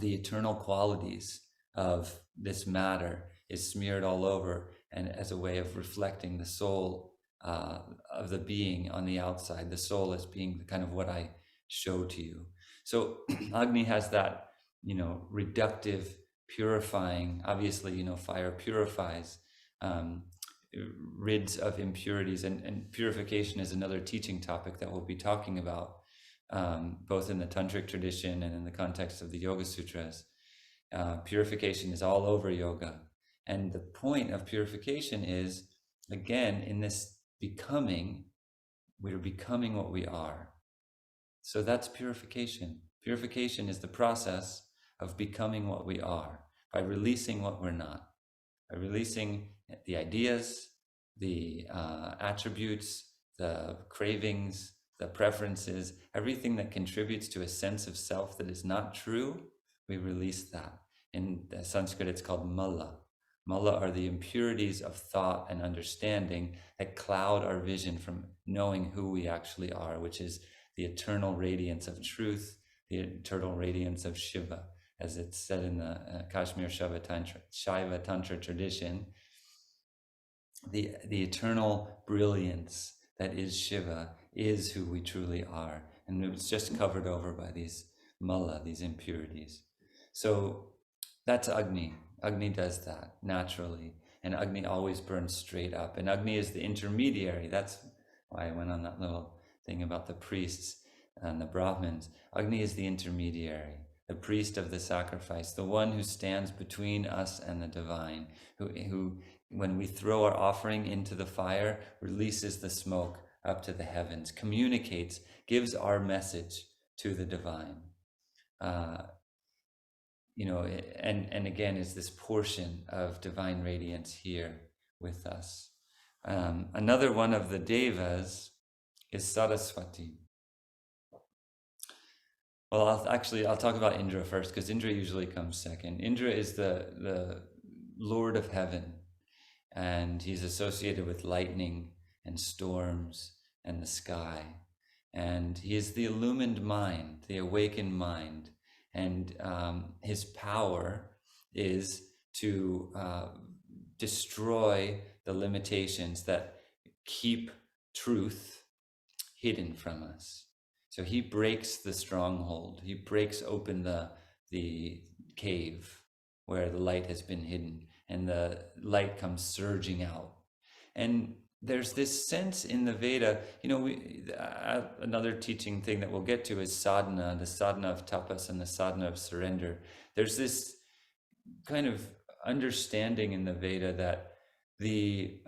the eternal qualities of this matter is smeared all over, and as a way of reflecting the soul of the being on the outside, the soul as being kind of what I show to you. So Agni has that, reductive, purifying, obviously, fire purifies, rids of impurities, and purification is another teaching topic that we'll be talking about, both in the tantric tradition and in the context of the Yoga Sutras. Purification is all over yoga, and the point of purification is, again, in this becoming, we're becoming what we are. So that's purification. Purification is the process of becoming what we are by releasing what we're not, by releasing the ideas, the attributes, the cravings, the preferences, everything that contributes to a sense of self that is not true. We release that. In Sanskrit, it's called mala. Mala are the impurities of thought and understanding that cloud our vision from knowing who we actually are, which is the eternal radiance of truth, the eternal radiance of Shiva, as it's said in the Kashmir Shaiva Tantra tradition. The eternal brilliance that is Shiva is who we truly are. And it was just covered over by these mala, these impurities. So that's Agni. Agni does that naturally. And Agni always burns straight up. And Agni is the intermediary. That's why I went on that little thing about the priests and the Brahmins. Agni is the intermediary, the priest of the sacrifice, the one who stands between us and the divine, who when we throw our offering into the fire, releases the smoke up to the heavens, communicates, gives our message to the divine. And again, is this portion of divine radiance here with us. Another one of the devas is Saraswati. Well, I'll talk about Indra first, because Indra usually comes second. Indra is the Lord of heaven, and he's associated with lightning and storms and the sky. And he is the illumined mind, the awakened mind. And his power is to destroy the limitations that keep truth hidden from us. So he breaks the stronghold. He breaks open the cave where the light has been hidden, and the light comes surging out. And there's this sense in the Veda, another teaching thing that we'll get to is sadhana, the sadhana of tapas and the sadhana of surrender. There's this kind of understanding in the Veda that the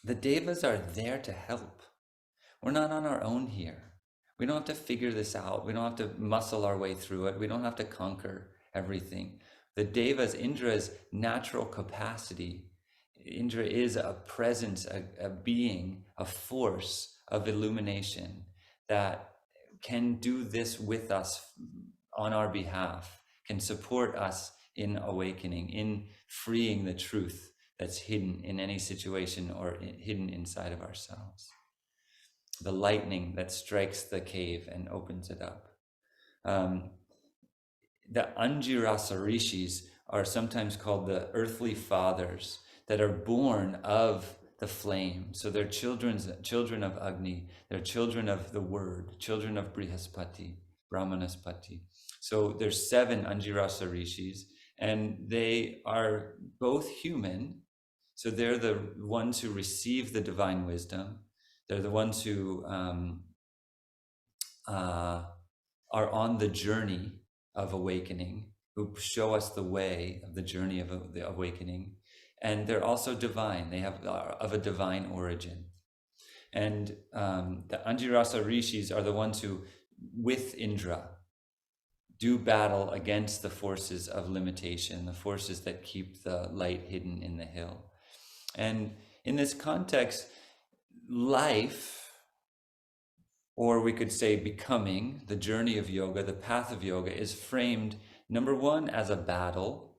devas are there to help. We're not on our own here. We don't have to figure this out. We don't have to muscle our way through it. We don't have to conquer everything. The devas, Indra's natural capacity, Indra is a presence, a being, a force of illumination that can do this with us on our behalf, can support us in awakening, in freeing the truth that's hidden in any situation or hidden inside of ourselves. The lightning that strikes the cave and opens it up. The Anjirasa Rishis are sometimes called the earthly fathers that are born of the flame. So they're children of Agni, they're children of the word, children of Brihaspati, Brahmanaspati. So there's 7 Anjirasa Rishis, and they are both human. So they're the ones who receive the divine wisdom. They're the ones who are on the journey of awakening, who show us the way of the journey of the awakening. And they're also divine. They have of a divine origin. And the Anjirasa Rishis are the ones who, with Indra, do battle against the forces of limitation, the forces that keep the light hidden in the hill. And in this context, life, or we could say becoming, the journey of yoga, the path of yoga, is framed, number one, as a battle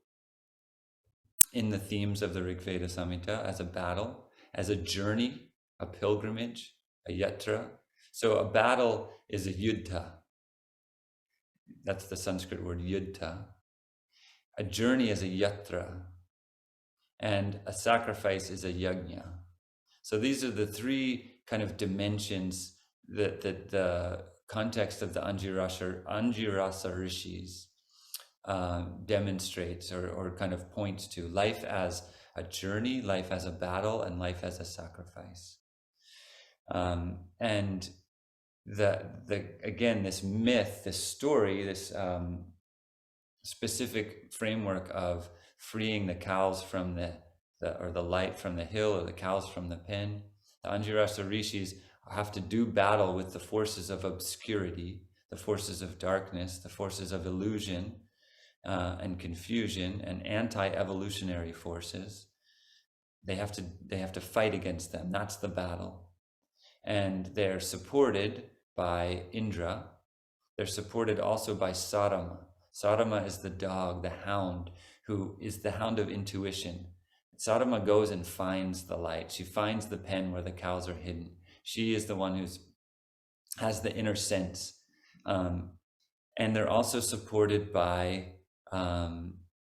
in the themes of the Rig Veda Samhita, as a battle, as a journey, a pilgrimage, a yatra. So a battle is a yuddha. That's the Sanskrit word yuddha. A journey is a yatra, and a sacrifice is a yajna. So these are the 3 kind of dimensions that the context of the Anjirasa Rishis demonstrates or kind of points to. Life as a journey, life as a battle, and life as a sacrifice. And the again, this myth, this story, this specific framework of freeing the cows from the light from the hill, or the cows from the pen. The Anjirasa Rishis have to do battle with the forces of obscurity, the forces of darkness, the forces of illusion and confusion, and anti-evolutionary forces. They have to fight against them. That's the battle. And they're supported by Indra. They're supported also by Sarama. Sarama is the dog, the hound, who is the hound of intuition. Sarama goes and finds the light. She finds the pen where the cows are hidden. She is the one who has the inner sense. And they're also supported by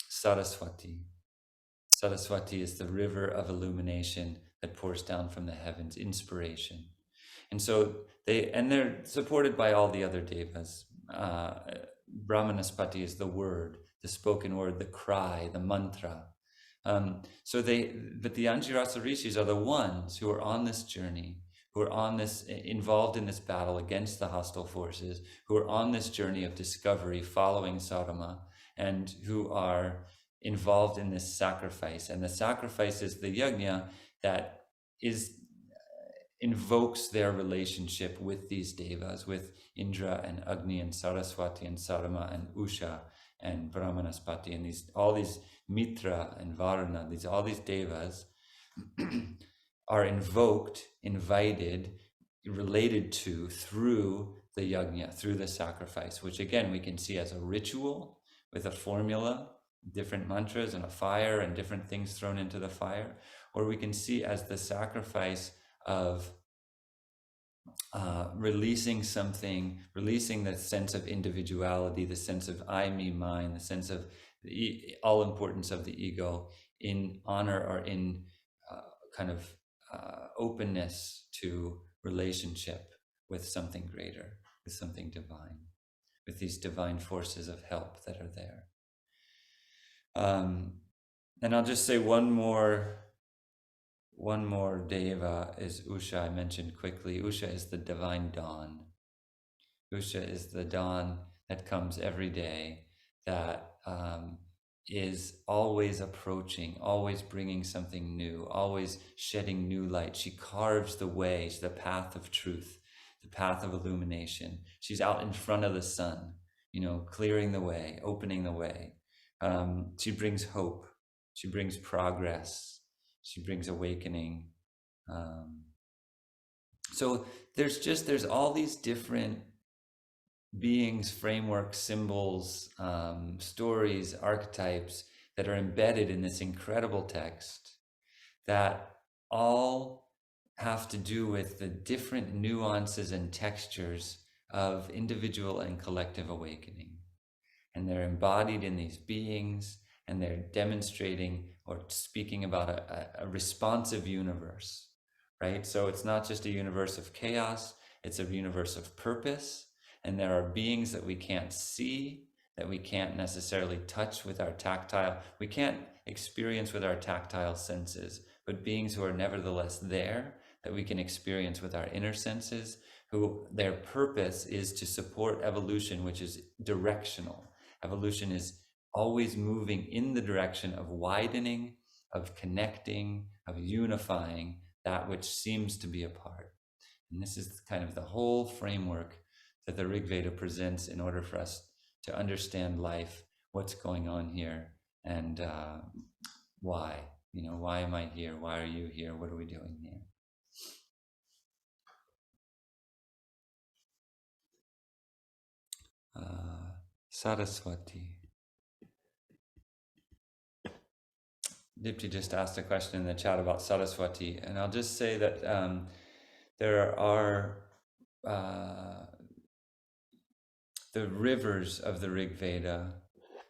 Saraswati. Saraswati is the river of illumination that pours down from the heavens, inspiration. And so they're supported by all the other devas. Brahmanaspati is the word, the spoken word, the cry, the mantra. But the Anjirasa Rishis are the ones who are on this journey, who are on this, involved in this battle against the hostile forces, who are on this journey of discovery following Sarama, and who are involved in this sacrifice. And the sacrifice is the yajna that invokes their relationship with these devas, with Indra and Agni and Saraswati and Sarama and Usha and Brahmanaspati and all these Mitra and Varuna, all these devas are invoked, invited, related to through the yajna, through the sacrifice, which again we can see as a ritual with a formula, different mantras and a fire and different things thrown into the fire, or we can see as the sacrifice of releasing the sense of individuality, the sense of I, me, mine, the sense of the all importance of the ego in honor or in openness to relationship with something greater, with something divine, with these divine forces of help that are there. And I'll just say one more deva is Usha. I mentioned quickly. Usha is the divine dawn. Usha is the dawn that comes every day, that is always approaching, always bringing something new, always shedding new light. She carves the way, the path of truth, the path of illumination. She's out in front of the sun, clearing the way, opening the way. She brings hope. She brings progress. She brings awakening. So there's all these different beings, frameworks, symbols, stories, archetypes that are embedded in this incredible text that all have to do with the different nuances and textures of individual and collective awakening. And they're embodied in these beings, and they're demonstrating or speaking about a responsive universe, right? So it's not just a universe of chaos, it's a universe of purpose. And there are beings that we can't see, that we can't necessarily touch with our tactile, we can't experience with our tactile senses, but beings who are nevertheless there, that we can experience with our inner senses, who their purpose is to support evolution, which is directional. Evolution is always moving in the direction of widening, of connecting, of unifying that which seems to be apart. And this is kind of the whole framework that the Rig Veda presents in order for us to understand life, what's going on here, and why. Why am I here? Why are you here? What are we doing here? Saraswati. Dipti just asked a question in the chat about Saraswati, and I'll just say that there are the rivers of the Rig Veda.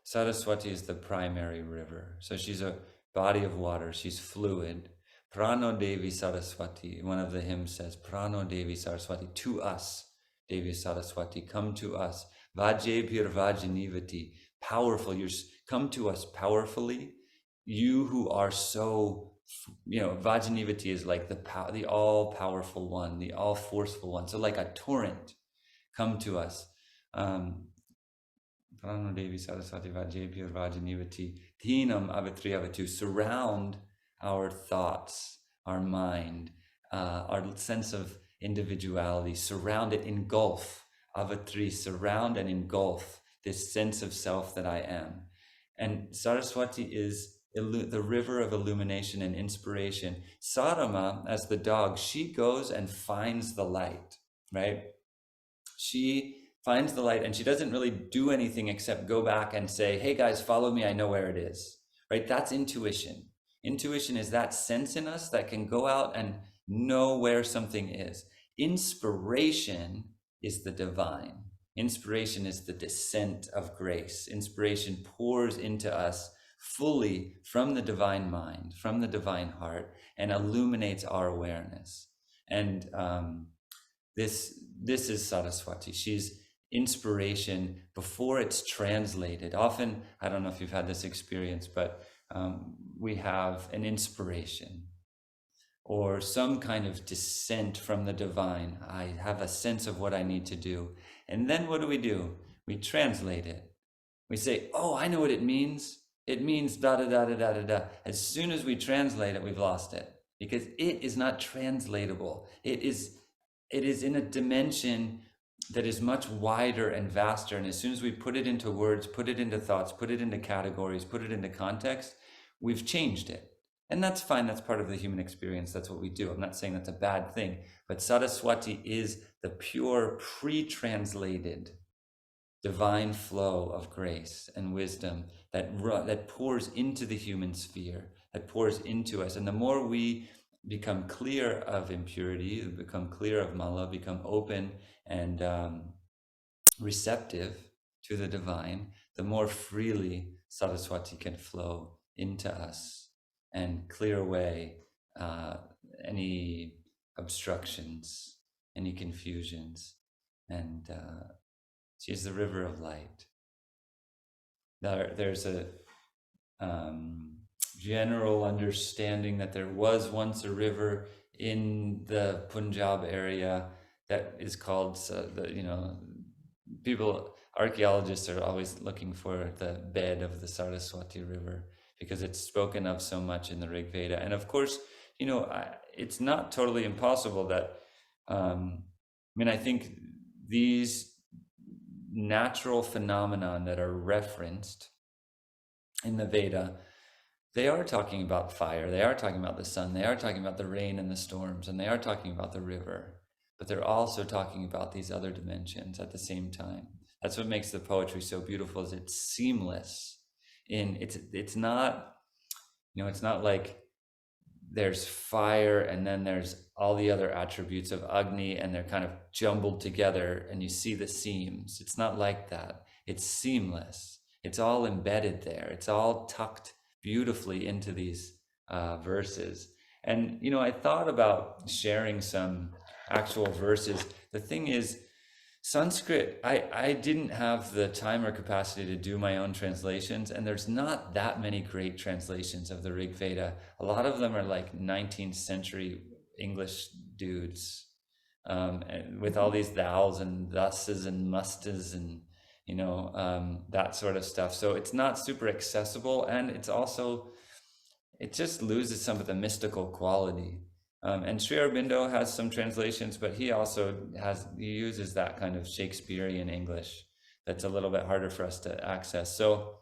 Saraswati is the primary river. So she's a body of water. She's fluid. Prano Devi Saraswati. One of the hymns says, Prano Devi Saraswati, to us, Devi Saraswati, come to us. Vajebhir Vajanivati, powerful. You come to us powerfully. you who are so, Vajanivati is like the all-powerful one, the all-forceful one. So like a torrent, come to us. Prana Devi Saraswati Vajebhyo Vajanivati Dhinam Avatriyavatu. Surround our thoughts, our mind, our sense of individuality. Surround it, engulf. Avatri, surround and engulf this sense of self that I am. And Saraswati is the river of illumination and inspiration. Sarama, as the dog, she goes and finds the light, right? She finds the light and she doesn't really do anything except go back and say, hey guys, follow me, I know where it is, right? That's intuition. Intuition is that sense in us that can go out and know where something is. Inspiration is the divine. Inspiration is the descent of grace. Inspiration pours into us fully from the divine mind, from the divine heart, and illuminates our awareness. And this is Saraswati. She's inspiration before it's translated. Often, I don't know if you've had this experience, but we have an inspiration or some kind of descent from the divine. I have a sense of what I need to do. And then what do? We translate it. We say, oh, I know what it means. It means da da da da da da da. As soon as we translate it, we've lost it because it is not translatable. It is in a dimension that is much wider and vaster. And as soon as we put it into words, put it into thoughts, put it into categories, put it into context, we've changed it. And that's fine. That's part of the human experience. That's what we do. I'm not saying that's a bad thing. But Saraswati is the pure, pre-translated divine flow of grace and wisdom that pours into the human sphere, that pours into us. And the more we become clear of impurity, become clear of mala, become open and receptive to the divine, the more freely Saraswati can flow into us and clear away any obstructions, any confusions. And she's the river of light. There's a general understanding that there was once a river in the Punjab area that is called, archaeologists are always looking for the bed of the Saraswati River because it's spoken of so much in the Rig Veda. And of course, it's not totally impossible that, I think these natural phenomenon that are referenced in the Veda, they are talking about fire, they are talking about the sun, they are talking about the rain and the storms, and they are talking about the river, but they're also talking about these other dimensions at the same time. That's what makes the poetry so beautiful, is it's seamless. It's not, it's not like there's fire and then there's all the other attributes of Agni and they're kind of jumbled together and you see the seams. It's not like that. It's seamless. It's all embedded there. It's all tucked beautifully into these verses. And, I thought about sharing some actual verses. The thing is, Sanskrit, I didn't have the time or capacity to do my own translations, and there's not that many great translations of the Rig Veda. A lot of them are like 19th century English dudes, and with all these thous and thuses and mustas and, that sort of stuff. So it's not super accessible, and it just loses some of the mystical quality. And Sri Aurobindo has some translations, but he uses that kind of Shakespearean English that's a little bit harder for us to access. So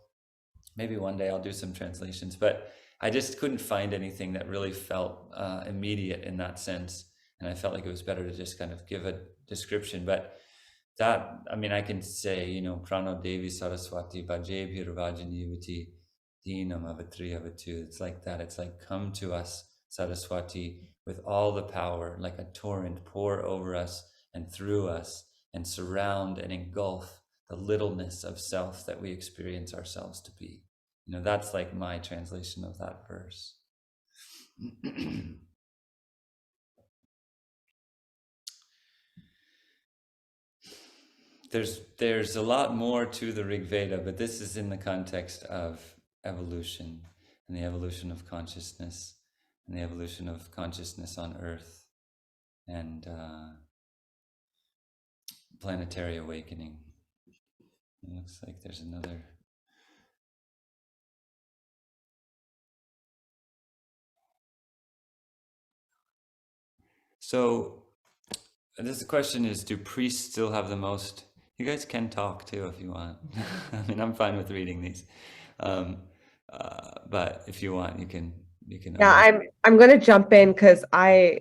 maybe one day I'll do some translations, but I just couldn't find anything that really felt immediate in that sense. And I felt like it was better to just kind of give a description. But that, I can say, Prano Devi Saraswati Vajebhir Vajanivati Dinam Avatriyavatu. It's like that. It's like, come to us, Saraswati, with all the power, like a torrent, pour over us and through us and surround and engulf the littleness of self that we experience ourselves to be. That's like my translation of that verse. There's a lot more to the Rig Veda, but this is in the context of evolution. and the evolution of consciousness, and the evolution of consciousness on Earth, and planetary awakening. It looks like there's another. So this question is, do priests still have the most? You guys can talk too if you want. I mean, I'm fine with reading these, um, but if you want, you can. Yeah, I'm gonna jump in because I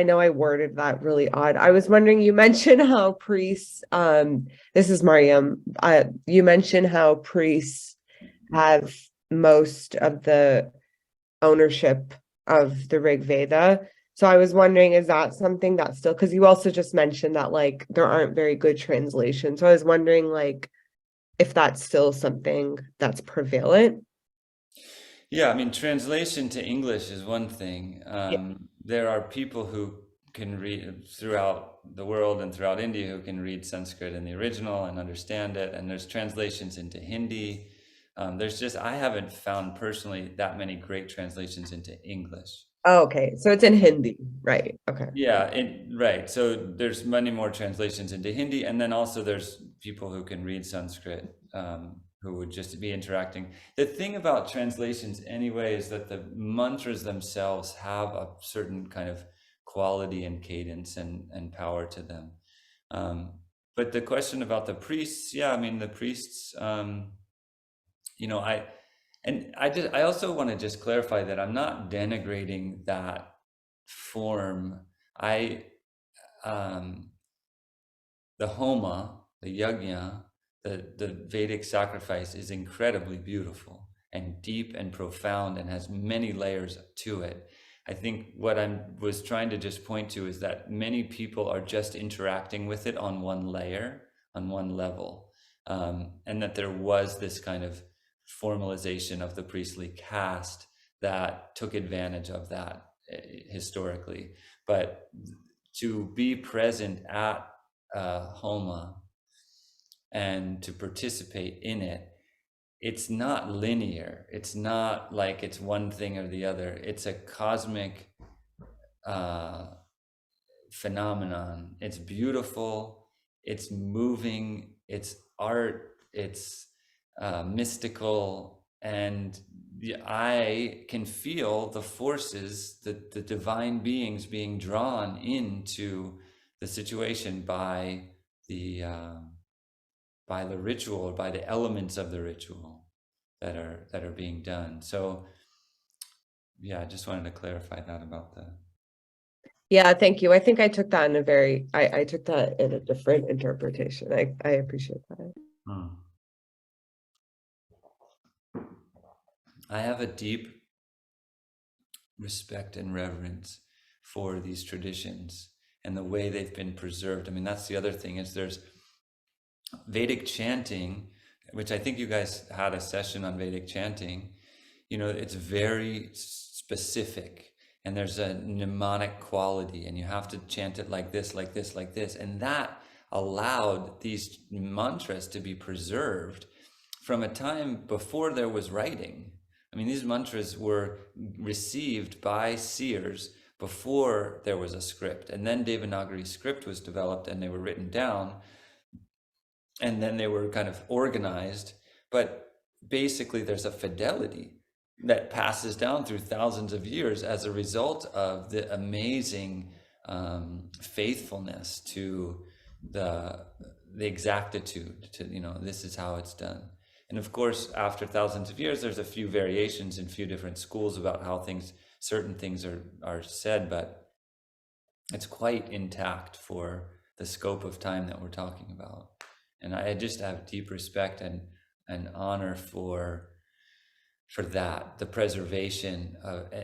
know I worded that really odd. I was wondering, you mentioned how priests, this is Mariam. You mentioned how priests have most of the ownership of the Rig Veda. So I was wondering, is that something that's still, because you also just mentioned that like there aren't very good translations. So I was wondering like if that's still something that's prevalent. Yeah, I mean, translation to English is one thing. There are people who can read throughout the world and throughout India who can read Sanskrit in the original and understand it. And there's translations into Hindi. I haven't found personally that many great translations into English. Oh, okay. So it's in Hindi, right? Okay. Yeah, right. So there's many more translations into Hindi, and then also there's people who can read Sanskrit, who would just be interacting. The thing about translations anyway is that the mantras themselves have a certain kind of quality and cadence and power to them. But the question about the priests, yeah, I mean the priests, I also want to just clarify that I'm not denigrating that form. I the homa, the yajna, the Vedic sacrifice is incredibly beautiful and deep and profound and has many layers to it. I think what I was trying to just point to is that many people are just interacting with it on one layer, on one level, and that there was this kind of formalization of the priestly caste that took advantage of that historically. But to be present at Homa and to participate in it, it's not linear. It's not like it's one thing or the other. It's a cosmic phenomenon. It's beautiful. It's moving. It's art. It's mystical. And I can feel the forces, the divine beings being drawn into the situation by the ritual, by the elements of the ritual that are being done. So yeah, I just wanted to clarify that about the. Yeah, thank you. I think I took that I took that in a different interpretation. I appreciate that. I have a deep respect and reverence for these traditions and the way they've been preserved. I mean, that's the other thing is there's Vedic chanting, which I think you guys had a session on Vedic chanting. It's very specific and there's a mnemonic quality and you have to chant it like this, like this, like this. And that allowed these mantras to be preserved from a time before there was writing. I mean, these mantras were received by seers before there was a script. And then Devanagari script was developed and they were written down. And then they were kind of organized. But basically, there's a fidelity that passes down through thousands of years as a result of the amazing faithfulness to the exactitude to, this is how it's done. And of course, after thousands of years, there's a few variations in a few different schools about how certain things are said, but it's quite intact for the scope of time that we're talking about. And I just have deep respect and honor for that, the preservation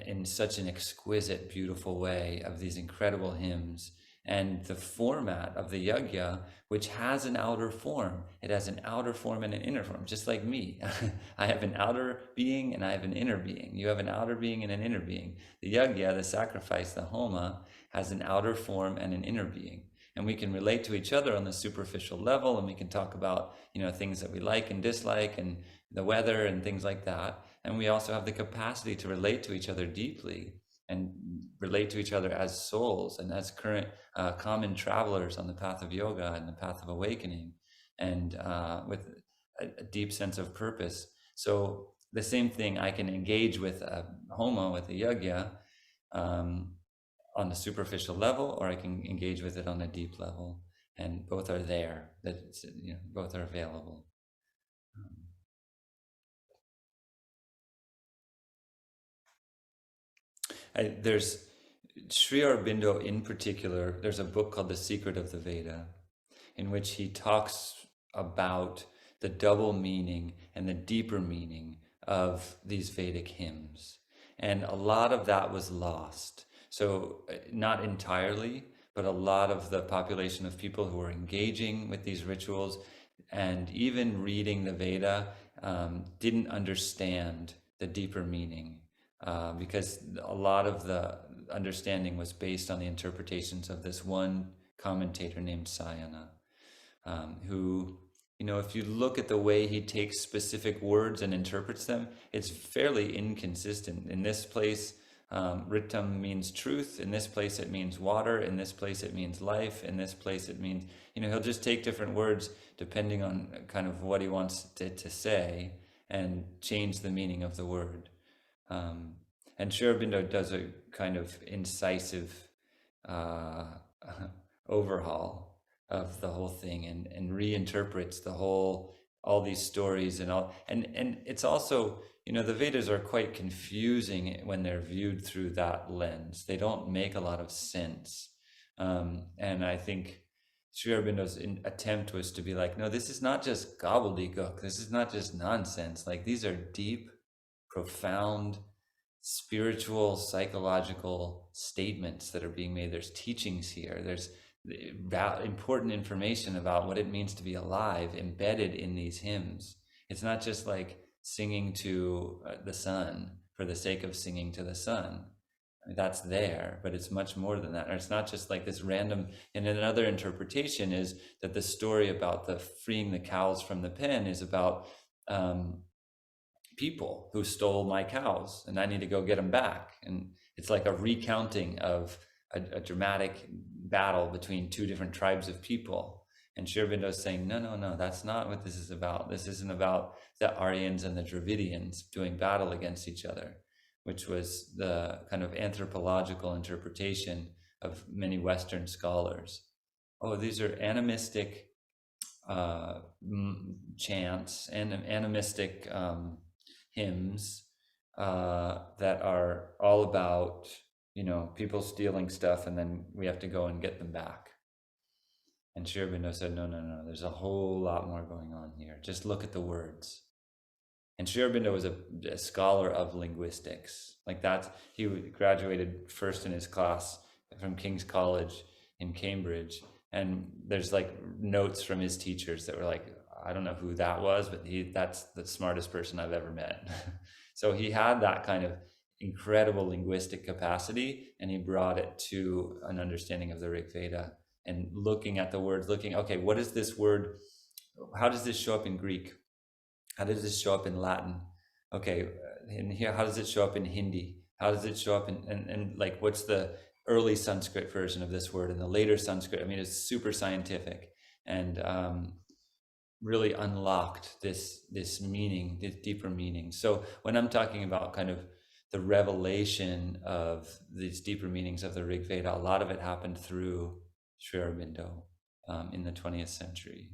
in such an exquisite, beautiful way of these incredible hymns and the format of the yajna, which has an outer form. It has an outer form and an inner form, just like me. I have an outer being and I have an inner being. You have an outer being and an inner being. The yajna, the sacrifice, the homa, has an outer form and an inner being. and we can relate to each other on the superficial level, and we can talk about, things that we like and dislike and the weather and things like that. And we also have the capacity to relate to each other deeply and relate to each other as souls and as current common travelers on the path of yoga and the path of awakening, and with a deep sense of purpose. So the same thing, I can engage with a homo, with a yagya, on the superficial level, or I can engage with it on a deep level, and both are there. Both are available. There's Sri Aurobindo in particular. There's a book called The Secret of the Veda, in which he talks about the double meaning and the deeper meaning of these Vedic hymns. And a lot of that was lost. So not entirely, but a lot of the population of people who were engaging with these rituals and even reading the Veda didn't understand the deeper meaning, because a lot of the understanding was based on the interpretations of this one commentator named Sayana, who, if you look at the way he takes specific words and interprets them, it's fairly inconsistent. In this place, Ritam means truth. In this place, it means water. In this place, it means life. In this place, it means, he'll just take different words depending on kind of what he wants to say and change the meaning of the word. And Sri Aurobindo does a kind of incisive overhaul of the whole thing, and reinterprets all these stories and it's also, the Vedas are quite confusing when they're viewed through that lens. They don't make a lot of sense. And I think Sri Aurobindo's attempt was to be like, no, this is not just gobbledygook. This is not just nonsense. Like, these are deep, profound, spiritual, psychological statements that are being made. There's teachings here. There's important information about what it means to be alive embedded in these hymns. It's not just like singing to the sun for the sake of singing to the sun. I mean, that's there, but it's much more than that. Or it's not just like this random. And another interpretation is that the story about the freeing the cows from the pen is about people who stole my cows, and I need to go get them back. And it's like a recounting of a dramatic battle between two different tribes of people. And Sri Aurobindo is saying, no, that's not what this is about. This isn't about the Aryans and the Dravidians doing battle against each other, which was the kind of anthropological interpretation of many Western scholars. Oh, these are animistic chants and animistic hymns that are all about, people stealing stuff, and then we have to go and get them back. And Sri Aurobindo said, no, there's a whole lot more going on here. Just look at the words. And Sri Aurobindo was a scholar of linguistics. Like that, he graduated first in his class from King's College in Cambridge. And there's like notes from his teachers that were like, I don't know who that was, but that's the smartest person I've ever met. So he had that kind of incredible linguistic capacity, and he brought it to an understanding of the Rig Veda and looking at the words, okay, what is this word? How does this show up in Greek? How does this show up in Latin? Okay, in here, how does it show up in Hindi? How does it show up and like, what's the early Sanskrit version of this word and the later Sanskrit? I mean, it's super scientific, and really unlocked this meaning, this deeper meaning. So when I'm talking about kind of the revelation of these deeper meanings of the Rig Veda, a lot of it happened through Sri Aurobindo in the 20th century.